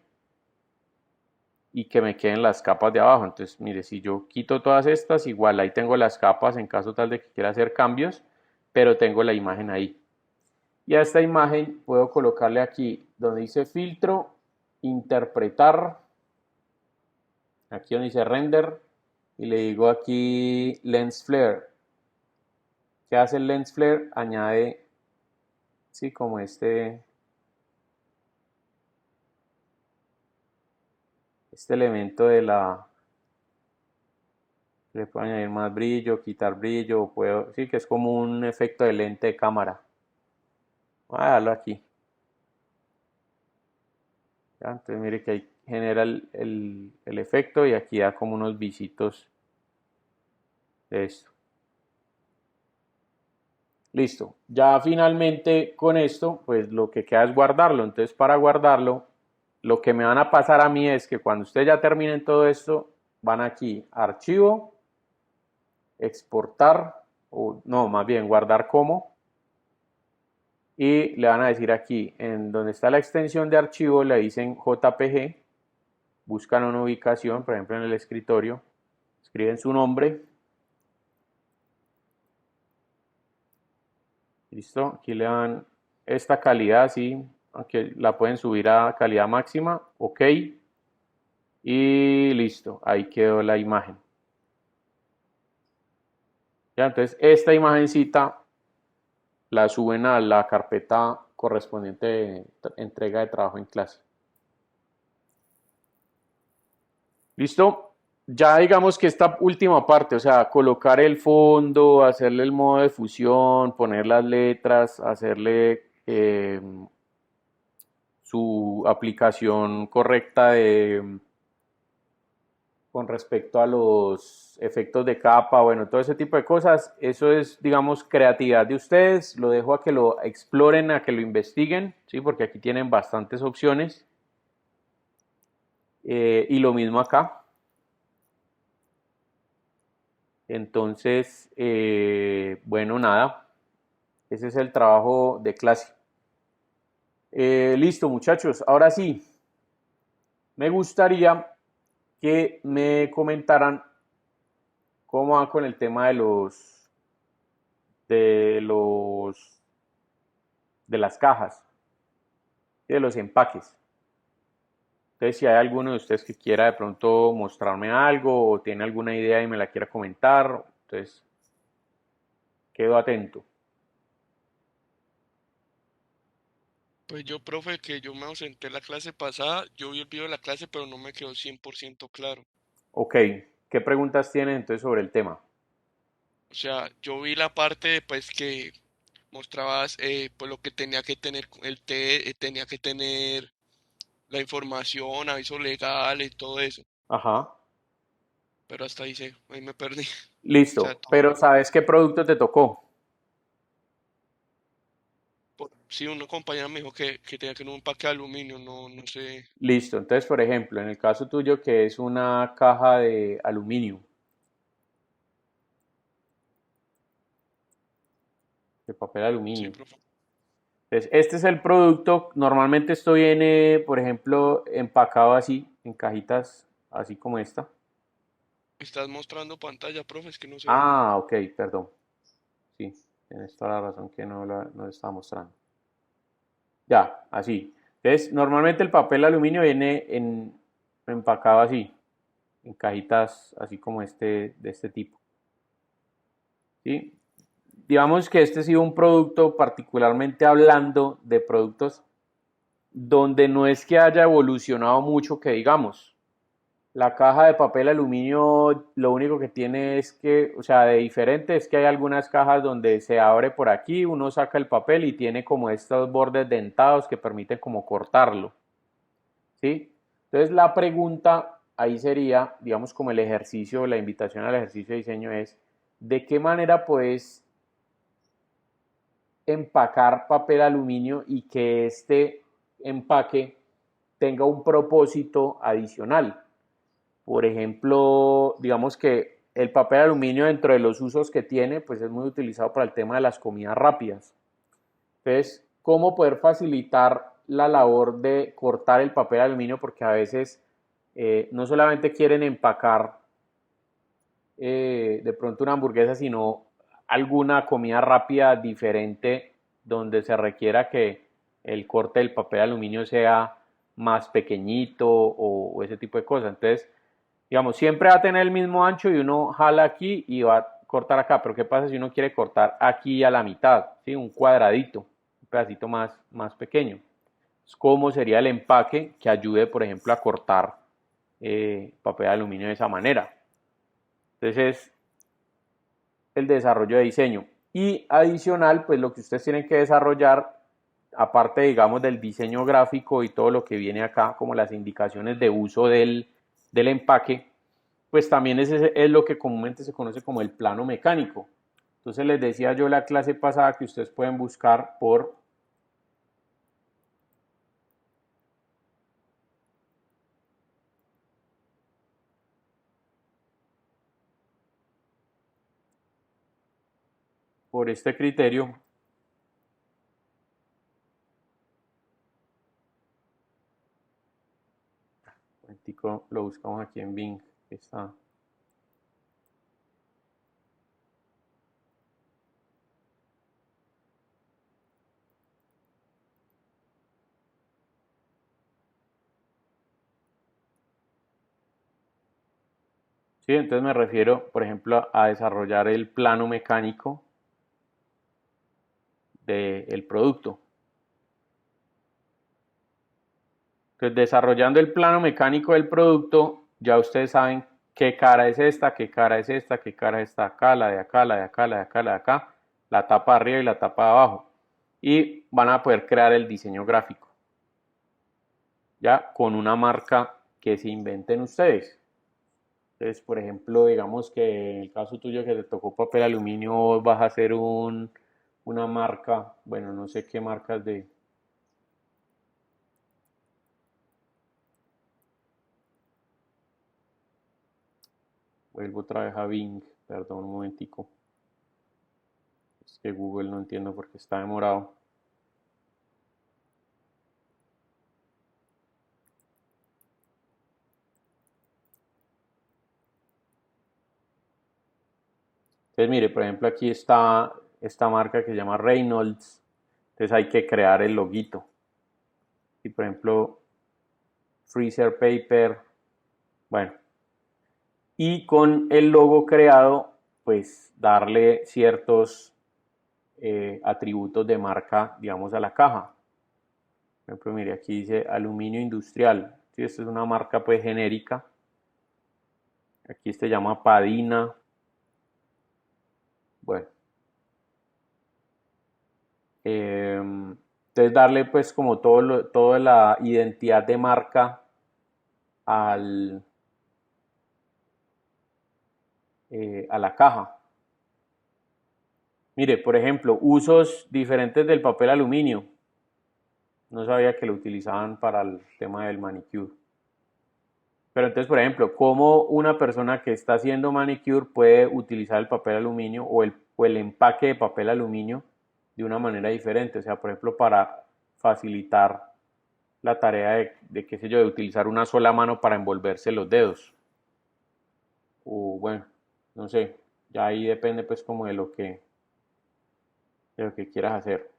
y que me queden las capas de abajo. Entonces, mire, si yo quito todas estas, igual ahí tengo las capas en caso tal de que quiera hacer cambios, pero tengo la imagen ahí. Y a esta imagen puedo colocarle aquí donde dice filtro, interpretar, aquí donde dice render, y le digo aquí lens flare. ¿Qué hace el lens flare? Añade, sí, como este elemento de le puedo añadir más brillo, quitar brillo, puedo, sí, que es como un efecto de lente de cámara. Voy a darlo aquí. ¿Ya? Entonces mire que ahí genera el efecto y aquí da como unos visitos de esto. Listo. Ya finalmente con esto, pues lo que queda es guardarlo. Entonces para guardarlo, lo que me van a pasar a mí es que cuando ustedes ya terminen todo esto, van aquí, archivo, exportar, o no, más bien guardar como, y le van a decir aquí, en donde está la extensión de archivo, le dicen JPG, buscan una ubicación, por ejemplo en el escritorio, escriben su nombre, listo, aquí le dan esta calidad, así, aunque la pueden subir a calidad máxima, ok, y listo, ahí quedó la imagen. Ya, entonces esta imagencita la suben a la carpeta correspondiente de entrega de trabajo en clase. ¿Listo? Ya digamos que esta última parte, o sea, colocar el fondo, hacerle el modo de fusión, poner las letras, hacerle su aplicación correcta con respecto a los efectos de capa, bueno, todo ese tipo de cosas, eso es, digamos, creatividad de ustedes, lo dejo a que lo exploren, a que lo investiguen, ¿sí? Porque aquí tienen bastantes opciones. Y lo mismo acá. Entonces, bueno, nada, ese es el trabajo de clase. Listo, muchachos, ahora sí, me gustaría que me comentaran cómo va con el tema de las cajas, de los empaques. Entonces, si hay alguno de ustedes que quiera de pronto mostrarme algo o tiene alguna idea y me la quiera comentar, entonces quedo atento. Pues yo, profe, que yo me ausenté la clase pasada, yo vi el video de la clase, pero no me quedó 100% claro. Ok, ¿qué preguntas tienen entonces sobre el tema? O sea, yo vi la parte, pues, que mostrabas, pues, lo que tenía que tener el T, tenía que tener la información, aviso legal y todo eso. Ajá, Pero hasta ahí me perdí. O sea, listo, pero ¿sabes qué producto te tocó? sí, una compañera me dijo que tenía que tener un paquete de aluminio, no sé. Listo, entonces por ejemplo, en el caso tuyo que es una caja de aluminio, de papel Sí, aluminio. profe. Entonces, este es el producto. Normalmente esto viene, por ejemplo, empacado así, en cajitas así como esta. Estás mostrando pantalla, profe, es que no se ve. Ah, ok, perdón. Sí, tienes toda la razón que no lo estaba mostrando. Ya, así. Entonces, normalmente el papel aluminio viene empacado así, en cajitas así como de este tipo. ¿Sí? Digamos que este ha sido un producto, particularmente hablando de productos donde no es que haya evolucionado mucho, que digamos. La caja de papel aluminio lo único que tiene es que, o sea, de diferente es que hay algunas cajas donde se abre por aquí, uno saca el papel y tiene como estos bordes dentados que permiten como cortarlo, ¿sí? Entonces la pregunta ahí sería, digamos como el ejercicio, la invitación al ejercicio de diseño es, ¿de qué manera puedes empacar papel aluminio y que este empaque tenga un propósito adicional? Por ejemplo, digamos que el papel aluminio dentro de los usos que tiene, pues es muy utilizado para el tema de las comidas rápidas. Entonces, ¿cómo poder facilitar la labor de cortar el papel aluminio? Porque a veces no solamente quieren empacar de pronto una hamburguesa, sino alguna comida rápida diferente donde se requiera que el corte del papel aluminio sea más pequeñito o ese tipo de cosas. Entonces, digamos, siempre va a tener el mismo ancho y uno jala aquí y va a cortar acá. Pero ¿qué pasa si uno quiere cortar aquí a la mitad? ¿Sí? Un cuadradito, un pedacito más pequeño. ¿Cómo sería el empaque que ayude, por ejemplo, a cortar papel de aluminio de esa manera? Entonces, el desarrollo de diseño. Y adicional, pues lo que ustedes tienen que desarrollar, aparte, digamos, del diseño gráfico y todo lo que viene acá, como las indicaciones de uso del empaque, pues también es lo que comúnmente se conoce como el plano mecánico. Entonces les decía yo la clase pasada que ustedes pueden buscar por este criterio. Lo buscamos aquí en Bing. Está. Sí, entonces me refiero, por ejemplo, a desarrollar el plano mecánico del producto. Entonces, desarrollando el plano mecánico del producto, ya ustedes saben qué cara es esta, qué cara es esta, qué cara es esta acá, la de acá, la de acá, la de acá, la de acá, la tapa de arriba y la tapa de abajo. Y van a poder crear el diseño gráfico, ya con una marca que se inventen ustedes. Entonces, por ejemplo, digamos que en el caso tuyo que te tocó papel aluminio, vas a hacer una marca, bueno, no sé qué marcas de... Vuelvo otra vez a Bing, perdón un momentico. Es que Google no entiendo por qué está demorado. Entonces, mire, por ejemplo, aquí está esta marca que se llama Reynolds. Entonces hay que crear el loguito. Y por ejemplo, Freezer Paper. Bueno, y con el logo creado, pues darle ciertos atributos de marca, digamos, a la caja. Por ejemplo, mire, aquí dice aluminio industrial. ¿Sí? Esta es una marca pues genérica. Aquí se llama Padina. Bueno. Entonces darle pues como toda la identidad de marca al, a la caja. Mire, por ejemplo, usos diferentes del papel aluminio. No sabía que lo utilizaban para el tema del manicure. Pero entonces, por ejemplo, ¿cómo una persona que está haciendo manicure puede utilizar el papel aluminio o el empaque de papel aluminio de una manera diferente. O sea, por ejemplo, para facilitar la tarea de qué sé yo, de utilizar una sola mano para envolverse los dedos. O bueno, no sé, ya ahí depende pues como de lo que quieras hacer.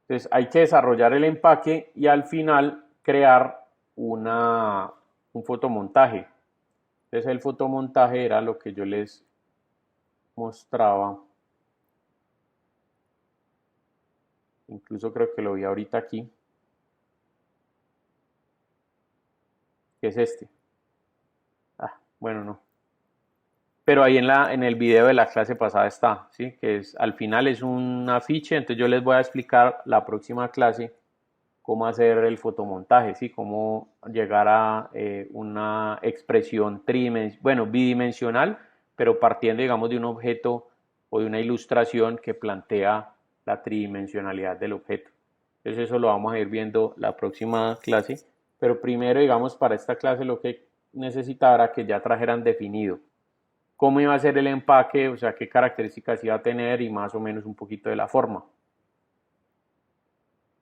Entonces hay que desarrollar el empaque y al final crear un fotomontaje. Entonces el fotomontaje era lo que yo les mostraba. Incluso creo que lo vi ahorita aquí. Que es este. Bueno, no. Pero ahí en el video de la clase pasada está, ¿sí? Que es, al final es un afiche, entonces yo les voy a explicar la próxima clase cómo hacer el fotomontaje, ¿sí? Cómo llegar a una expresión bidimensional, pero partiendo, digamos, de un objeto o de una ilustración que plantea la tridimensionalidad del objeto. Entonces eso lo vamos a ir viendo la próxima clase, pero primero, digamos, para esta clase lo que necesitaba era que ya trajeran definido cómo iba a ser el empaque, o sea, qué características iba a tener y más o menos un poquito de la forma.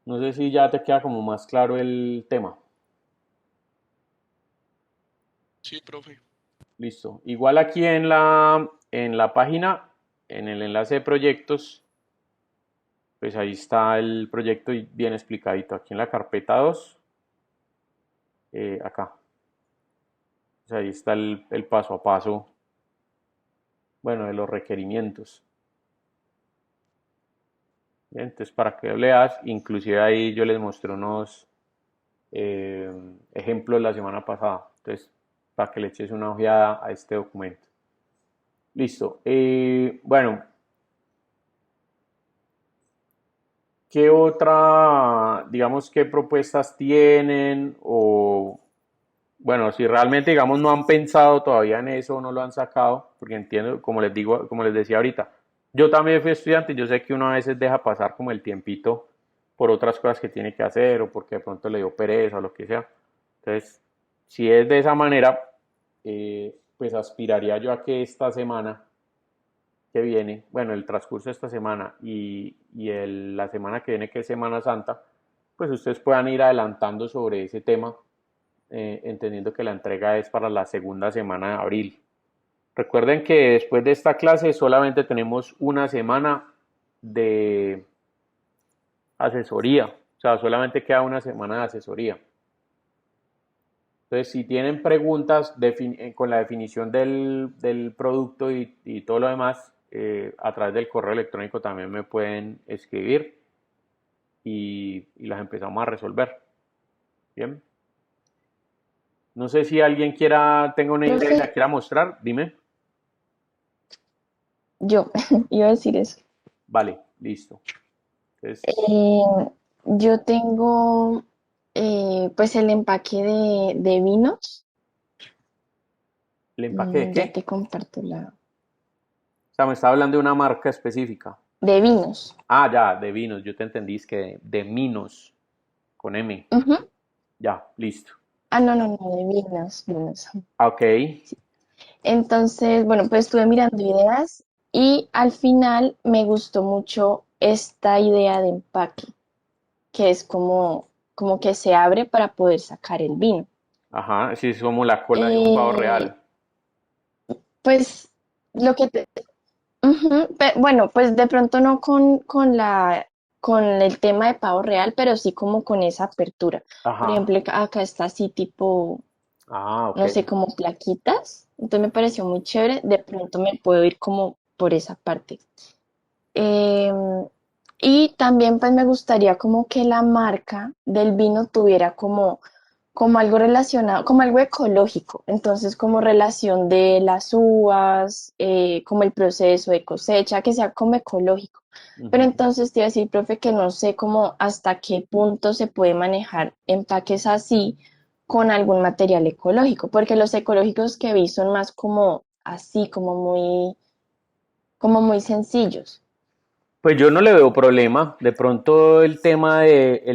No sé si ya te queda como más claro el tema. Sí, profe. Listo. Igual aquí en la página, en el enlace de proyectos, pues ahí está el proyecto bien explicadito. Aquí en la carpeta 2, acá. Pues ahí está el paso a paso, bueno, de los requerimientos. Bien, entonces para que leas, inclusive ahí yo les mostré unos ejemplos la semana pasada. Entonces, para que le eches una ojeada a este documento. Listo. Bueno, ¿qué otra, digamos, qué propuestas tienen? O, bueno, si realmente, digamos, no han pensado todavía en eso o no lo han sacado, porque entiendo, como les digo, como les decía ahorita, yo también fui estudiante, yo sé que uno a veces deja pasar como el tiempito por otras cosas que tiene que hacer o porque de pronto le dio pereza o lo que sea. Entonces, si es de esa manera, pues aspiraría yo a que esta semana que viene, bueno, el transcurso de esta semana y la semana que viene, que es Semana Santa, pues ustedes puedan ir adelantando sobre ese tema, entendiendo que la entrega es para la segunda semana de abril. Recuerden que después de esta clase solamente tenemos una semana de asesoría, o sea, solamente queda una semana de asesoría. Entonces, si tienen preguntas con la definición del producto y todo lo demás, a través del correo electrónico también me pueden escribir y las empezamos a resolver. Bien. No sé si alguien tenga una idea y la Profe, quiera mostrar, dime. yo iba a decir eso. Vale, listo. Entonces, Eh, yo tengo pues el empaque de vinos. ¿el empaque de Ya qué? te comparto la O sea, me está hablando de una marca específica. de vinos. Ah, ya, de vinos. Yo te entendí, es que de minos, con M. Ujú. Ya, listo. Ah, no, no, no, de vinos, vinos. Ah, ok. Entonces, bueno, pues estuve mirando ideas y al final me gustó mucho esta idea de empaque, que es como que se abre para poder sacar el vino. Ajá, sí, es como la cola de un pavo Eh, real. pues lo que te, ujú, bueno, pues de pronto no con el tema de pavo real, pero sí como con esa apertura. Por Ajá. ejemplo, acá está así tipo, Ah, ok. no sé, como plaquitas. Entonces me pareció muy chévere. De pronto me puedo ir como por esa parte. Em, y también pues me gustaría como que la marca del vino tuviera como algo relacionado, como algo ecológico. Entonces como relación de las uvas, como el proceso de cosecha, que sea como ecológico. Pero Ujú. entonces te iba a decir, profe, que no sé cómo hasta qué punto se puede manejar empaques así con algún material ecológico, porque los ecológicos que vi son más como así, como muy sencillos. Pues yo no le veo problema. De pronto el tema del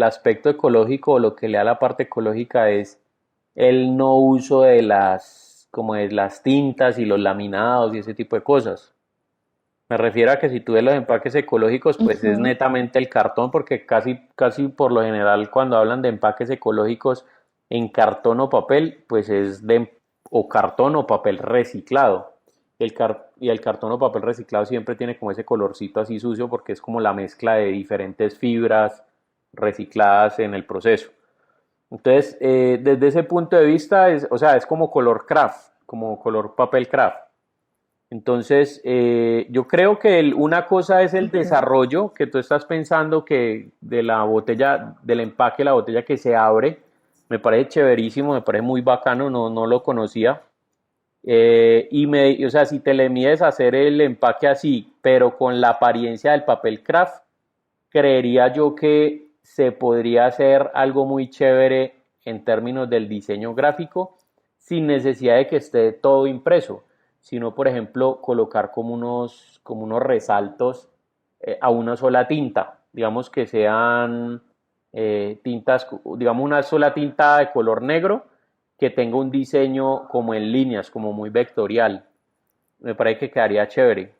aspecto ecológico o lo que le da la parte ecológica es el no uso como de las tintas y los laminados y ese tipo de cosas. Me refiero a que si tú ves los empaques ecológicos, pues es Ujú. netamente el cartón, porque casi por lo general cuando hablan de empaques ecológicos en cartón o papel, pues es de o cartón o papel reciclado. Y el cartón o papel reciclado siempre tiene como ese colorcito así sucio porque es como la mezcla de diferentes fibras recicladas en el proceso. Entonces, desde ese punto de vista, o sea, es como color craft, como color papel craft. Entonces, yo creo que una cosa es el Ujú. desarrollo, que tú estás pensando que de la botella, del empaque de la botella que se abre, me parece chéverísimo, me parece muy bacano, no lo conocía. O sea, si te le mides a hacer el empaque así, pero con la apariencia del papel craft, creería yo que se podría hacer algo muy chévere en términos del diseño gráfico sin necesidad de que esté todo impreso, sino por ejemplo colocar como unos resaltos a una sola tinta, digamos que sean tintas, digamos una sola tinta de color negro que tenga un diseño como en líneas, como muy vectorial. Me parece que quedaría chévere.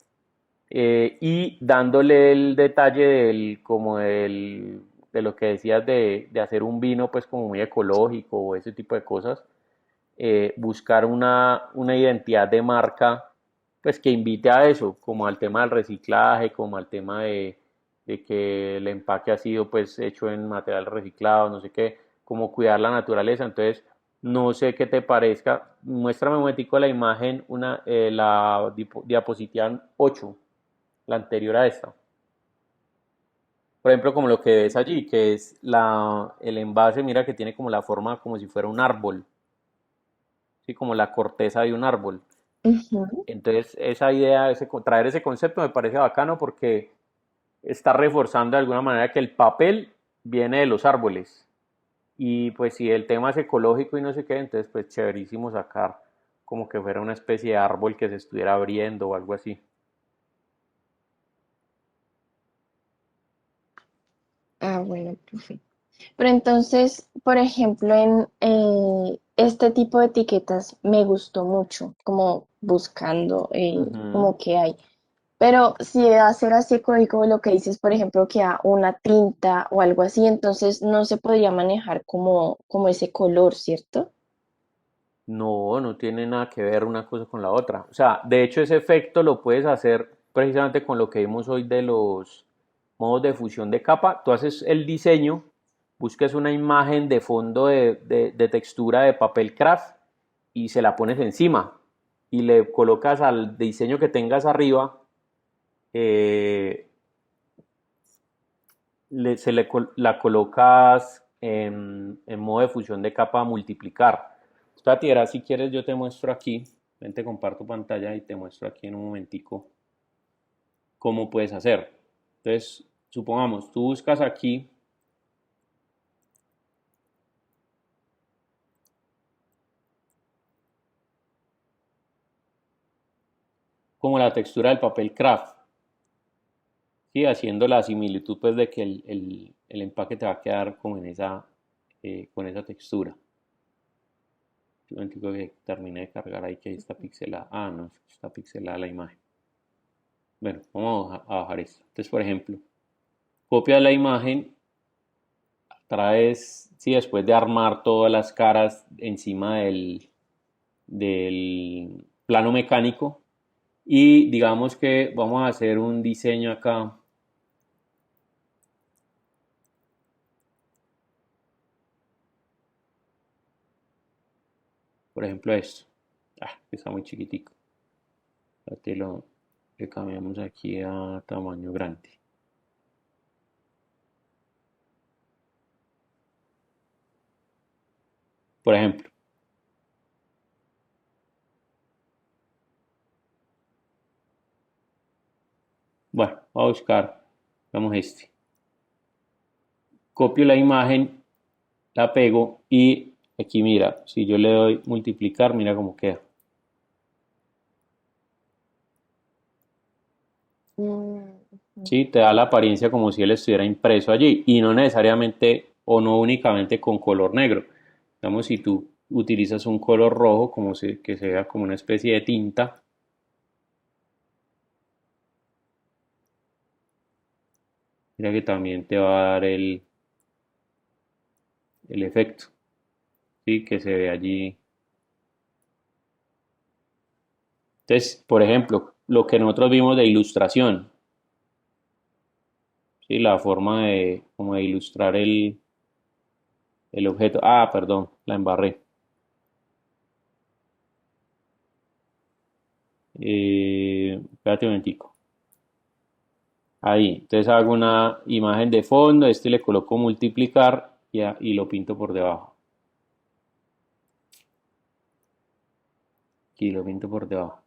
Y dándole el detalle de lo que decías de hacer un vino pues como muy ecológico o ese tipo de cosas, buscar una identidad de marca pues que invite a eso, como al tema del reciclaje, como al tema de que el empaque ha sido pues hecho en material reciclado, no sé qué, como cuidar la naturaleza. Entonces, no sé qué te parezca. Muéstrame un momentico la imagen, la diapositiva 8, la anterior a esta. Por ejemplo, como lo que ves allí, que es el envase, mira que tiene como la forma como si fuera un árbol, ¿sí? Como la corteza de un árbol. Ujú. Entonces, esa idea, traer ese concepto me parece bacano porque está reforzando de alguna manera que el papel viene de los árboles. Y pues si el tema es ecológico y no sé qué, entonces pues chéverísimo sacar como que fuera una especie de árbol que se estuviera abriendo o algo así. Ah, bueno, profe. Pero entonces, por ejemplo, en este tipo de etiquetas me gustó mucho, como buscando Ujú. como que hay. Pero si va a ser así ecológico, lo que dices, por ejemplo, que a una tinta o algo así, entonces no se podría manejar como ese color, ¿cierto? No tiene nada que ver una cosa con la otra. O sea, de hecho ese efecto lo puedes hacer precisamente con lo que vimos hoy de los modos de fusión de capa. Tú haces el diseño, buscas una imagen de fondo de textura de papel craft y se la pones encima y le colocas al diseño que tengas arriba, eh, la colocas en modo de fusión de capa a multiplicar. Espérate, ahora si quieres yo te muestro aquí, ven te comparto pantalla y te muestro aquí en un momentico cómo puedes hacer. Entonces, supongamos, tú buscas aquí como la textura del papel craft, ¿sí? Haciendo la similitud pues de que el empaque te va a quedar como con esa textura. Un momentico que termine de cargar ahí que ahí está pixelada. Ah, no, está pixelada la imagen. Bueno, vamos a bajar esto. Entonces, por ejemplo, copias la imagen, traes, sí, después de armar todas las caras encima del plano mecánico y digamos que vamos a hacer un diseño acá, por ejemplo esto. Está muy chiquitico. Te lo le cambiamos aquí a tamaño grande. Por ejemplo, bueno, voy a buscar, vamos este. Copio la imagen, la pego y aquí mira, si yo le doy multiplicar, mira cómo queda. Mm, ujú. ¿Sí? Te da la apariencia como si él estuviera impreso allí y no necesariamente o no únicamente con color negro. Digamos, si tú utilizas un color rojo que se vea como una especie de tinta, Mira que también te va a dar el efecto, ¿sí? Que se ve allí. Entonces, por ejemplo, lo que nosotros vimos de ilustración, ¿sí? La forma de, como de ilustrar el objeto. Ah, perdón, la embarré. Espérate un momentico. Ahí, entonces hago una imagen de fondo, este le coloco multiplicar y lo pinto por debajo. Aquí lo pinto por debajo.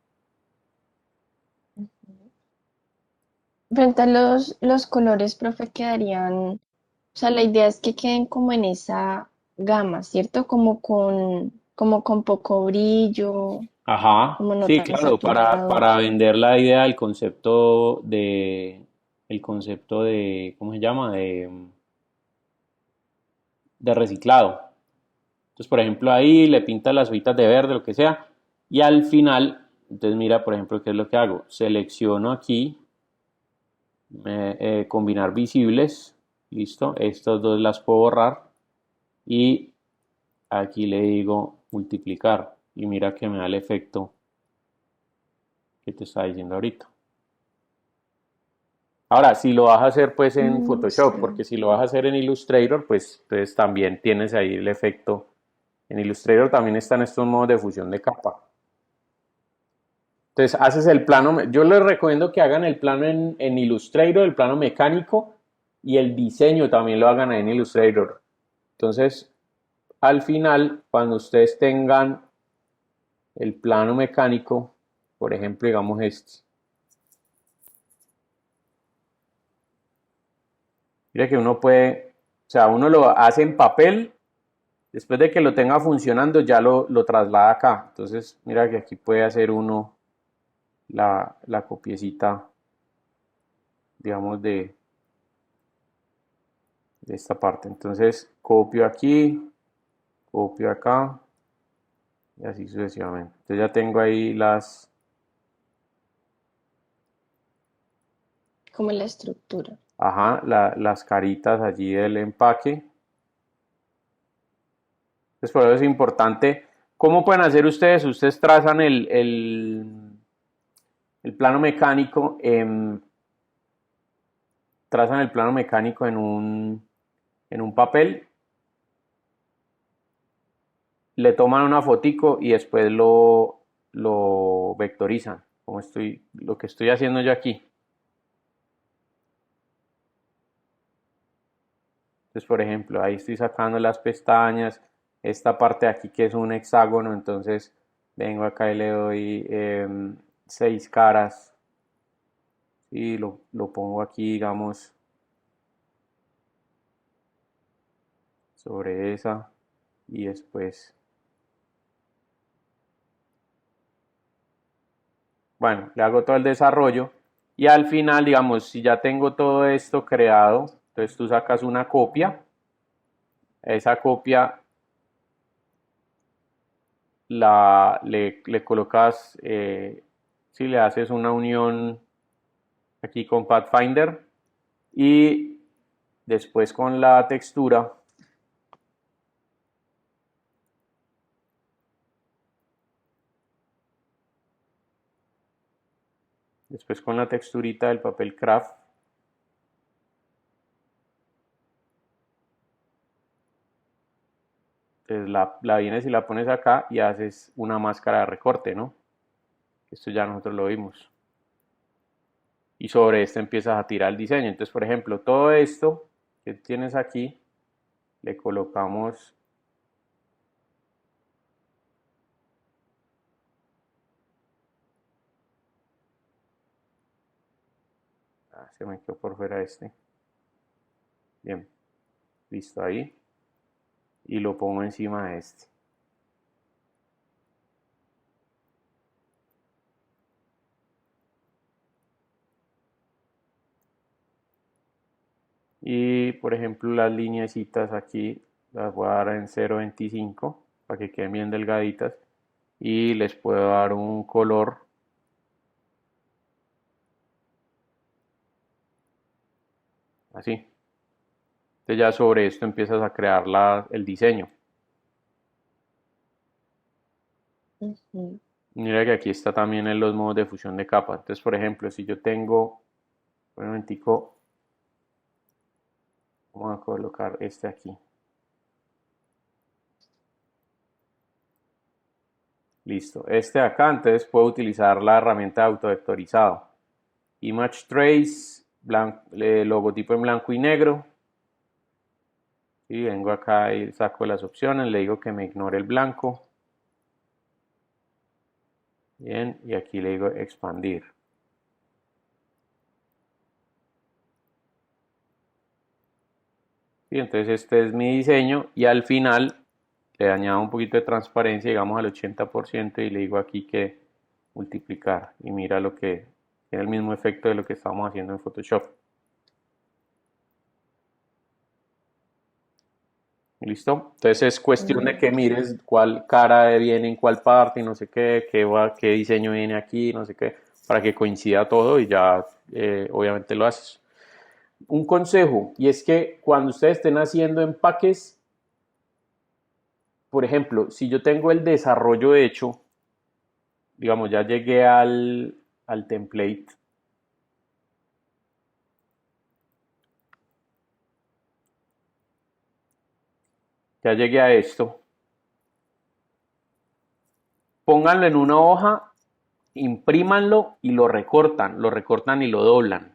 Frente a los colores, profe, quedarían, o sea, la idea es que queden como en esa gama, ¿cierto? Como con poco brillo, Ajá, como no sí, tan claro, para saturados. vender la idea del concepto de, ¿cómo se llama? De reciclado. Entonces, por ejemplo, ahí le pintas las hojitas de verde, lo que sea, y al final, entonces mira, por ejemplo, ¿qué es lo que hago? Selecciono aquí, combinar visibles, listo, estas dos las puedo borrar, y aquí le digo multiplicar, y mira que me da el efecto que te estaba diciendo ahorita. Ahora, si lo vas a hacer pues en Photoshop, Sí. porque si lo vas a hacer en Illustrator, pues entonces también tienes ahí el efecto. En Illustrator también están estos modos de fusión de capa. Entonces haces el plano, yo les recomiendo que hagan el plano en Illustrator, el plano mecánico, y el diseño también lo hagan ahí en Illustrator. Entonces, al final, cuando ustedes tengan el plano mecánico, por ejemplo, digamos este. Mira que uno puede, o sea, uno lo hace en papel, después de que lo tenga funcionando ya lo traslada acá. Entonces, mira que aquí puede hacer uno la copiecita, digamos, de esta parte. Entonces, copio aquí, copio acá y así sucesivamente. Entonces ya tengo ahí Como la estructura. las caritas allí del empaque. Entonces, por eso es importante. ¿Cómo pueden hacer ustedes? Ustedes trazan el plano mecánico, trazan el plano mecánico en un papel, le toman una fotico y después lo vectorizan, como lo que estoy haciendo yo aquí. Entonces, por ejemplo, ahí estoy sacando las pestañas, esta parte de aquí que es un hexágono, entonces vengo acá y le doy 6 caras y lo pongo aquí, digamos, sobre esa y después, bueno, le hago todo el desarrollo y al final, digamos, si ya tengo todo esto creado, entonces tú sacas una copia, esa copia le colocas, si le haces una unión aquí con Pathfinder y después con la textura después con la texturita del papel craft entonces la vienes y la pones acá y haces una máscara de recorte, ¿no? Esto ya nosotros lo vimos y sobre esto empiezas a tirar el diseño. Entonces, por ejemplo, todo esto que tienes aquí le colocamos, se me quedó por fuera este, bien, listo ahí y lo pongo encima de este. Y por ejemplo las lineecitas aquí las voy a dar en 0.25 para que queden bien delgaditas y les puedo dar un color así. Entonces ya sobre esto empiezas a crear el diseño. Ujú. Mira que aquí está también en los modos de fusión de capa. Entonces, por ejemplo, si yo tengo, un momentico, vamos a colocar este aquí. Listo. Este de acá, entonces puedo utilizar la herramienta de autovectorizado. Image Trace, logotipo en blanco y negro. Y vengo acá y saco las opciones, le digo que me ignore el blanco. Bien, y aquí le digo expandir. Y entonces este es mi diseño y al final le añado un poquito de transparencia, digamos al 80% y le digo aquí que multiplicar y mira lo que tiene el mismo efecto de lo que estamos haciendo en Photoshop. ¿Listo? Entonces es cuestión de que mires cuál cara viene en cuál parte y no sé qué diseño viene aquí, no sé qué, para que coincida todo y ya obviamente lo haces. Un consejo, y es que cuando ustedes estén haciendo empaques, por ejemplo, si yo tengo el desarrollo hecho, digamos, ya llegué al template, ya llegué a esto, pónganlo en una hoja, imprímanlo y lo recortan y lo doblan,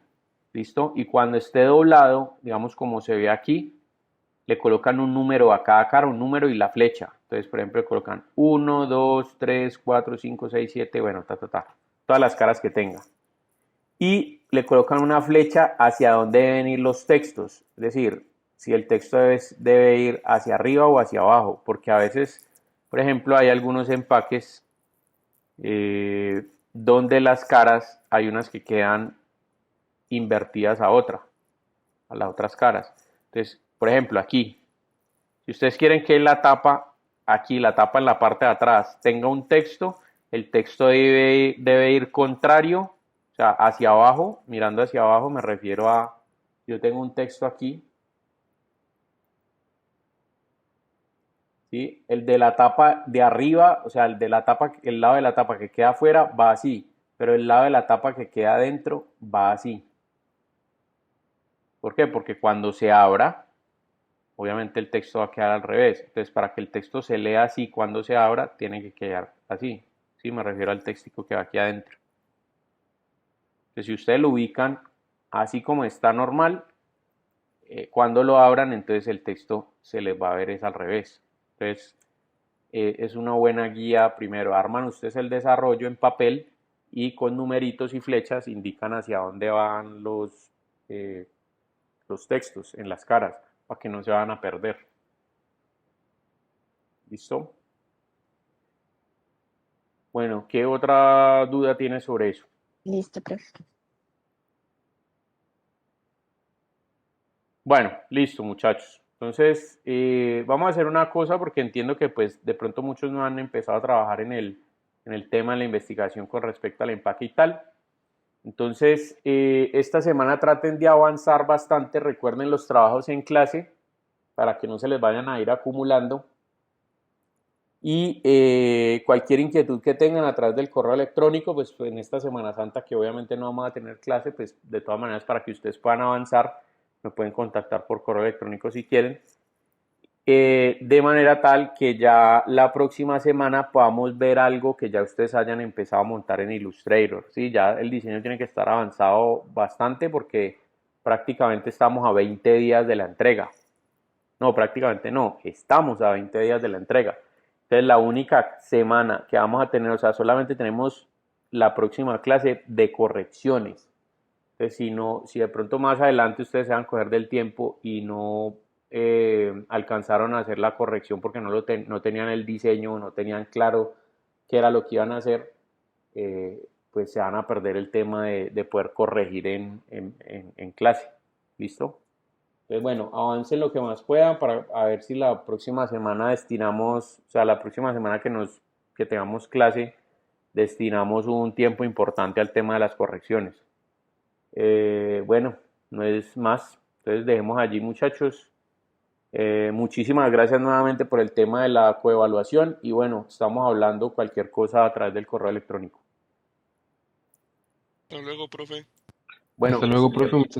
¿listo? Y cuando esté doblado, digamos como se ve aquí, le colocan un número a cada cara, un número y la flecha. Entonces, por ejemplo, le colocan 1, 2, 3, 4, 5, 6, 7, bueno, todas las caras que tenga. Y le colocan una flecha hacia donde deben ir los textos. Es decir, si el texto debe ir hacia arriba o hacia abajo, porque a veces, por ejemplo, hay algunos empaques donde las caras hay unas que quedan invertidas a las otras caras. Entonces, por ejemplo, aquí, si ustedes quieren que la tapa, aquí la tapa en la parte de atrás, tenga un texto, el texto debe ir contrario, o sea, hacia abajo, mirando hacia abajo, me refiero a, yo tengo un texto aquí, ¿sí? El de la tapa de arriba, o sea, el lado de la tapa que queda afuera va así, pero el lado de la tapa que queda adentro va así. ¿Por qué? Porque cuando se abra, obviamente el texto va a quedar al revés. Entonces, para que el texto se lea así cuando se abra, tiene que quedar así. Sí, me refiero al textico que va aquí adentro. Entonces, si ustedes lo ubican así como está normal, cuando lo abran, entonces el texto se les va a ver es al revés. Entonces, es una buena guía. Primero, arman ustedes el desarrollo en papel y con numeritos y flechas indican hacia dónde van los textos en las caras para que no se van a perder. ¿Listo? Bueno, ¿qué otra duda tienes sobre eso? Listo, profe. Bueno, listo, muchachos. Entonces, vamos a hacer una cosa porque entiendo que pues de pronto muchos no han empezado a trabajar en el tema de la investigación con respecto al empaque y tal. Entonces, esta semana traten de avanzar bastante. Recuerden los trabajos en clase para que no se les vayan a ir acumulando. Y cualquier inquietud que tengan a través del correo electrónico, pues en esta Semana Santa que obviamente no vamos a tener clase, pues de todas maneras para que ustedes puedan avanzar, me pueden contactar por correo electrónico si quieren. De manera tal que ya la próxima semana podamos ver algo que ya ustedes hayan empezado a montar en Illustrator. ¿Sí? Ya el diseño tiene que estar avanzado bastante porque prácticamente estamos a 20 días de la entrega. No, prácticamente no, estamos a 20 días de la entrega. Entonces la única semana que vamos a tener, o sea, solamente tenemos la próxima clase de correcciones. Entonces si de pronto más adelante ustedes se van a coger del tiempo y no alcanzaron a hacer la corrección porque no tenían el diseño, no tenían claro qué era lo que iban a hacer, pues se van a perder el tema de poder corregir en clase. ¿Listo? Entonces, bueno, avancen lo que más puedan para a ver si la próxima semana destinamos, o sea, la próxima semana que tengamos clase, destinamos un tiempo importante al tema de las correcciones. Bueno, no es más. Entonces dejemos allí, muchachos. Muchísimas gracias nuevamente por el tema de la coevaluación y bueno, estamos hablando cualquier cosa a través del correo electrónico. Hasta luego, profe. Bueno, Hasta luego, profe. Muchas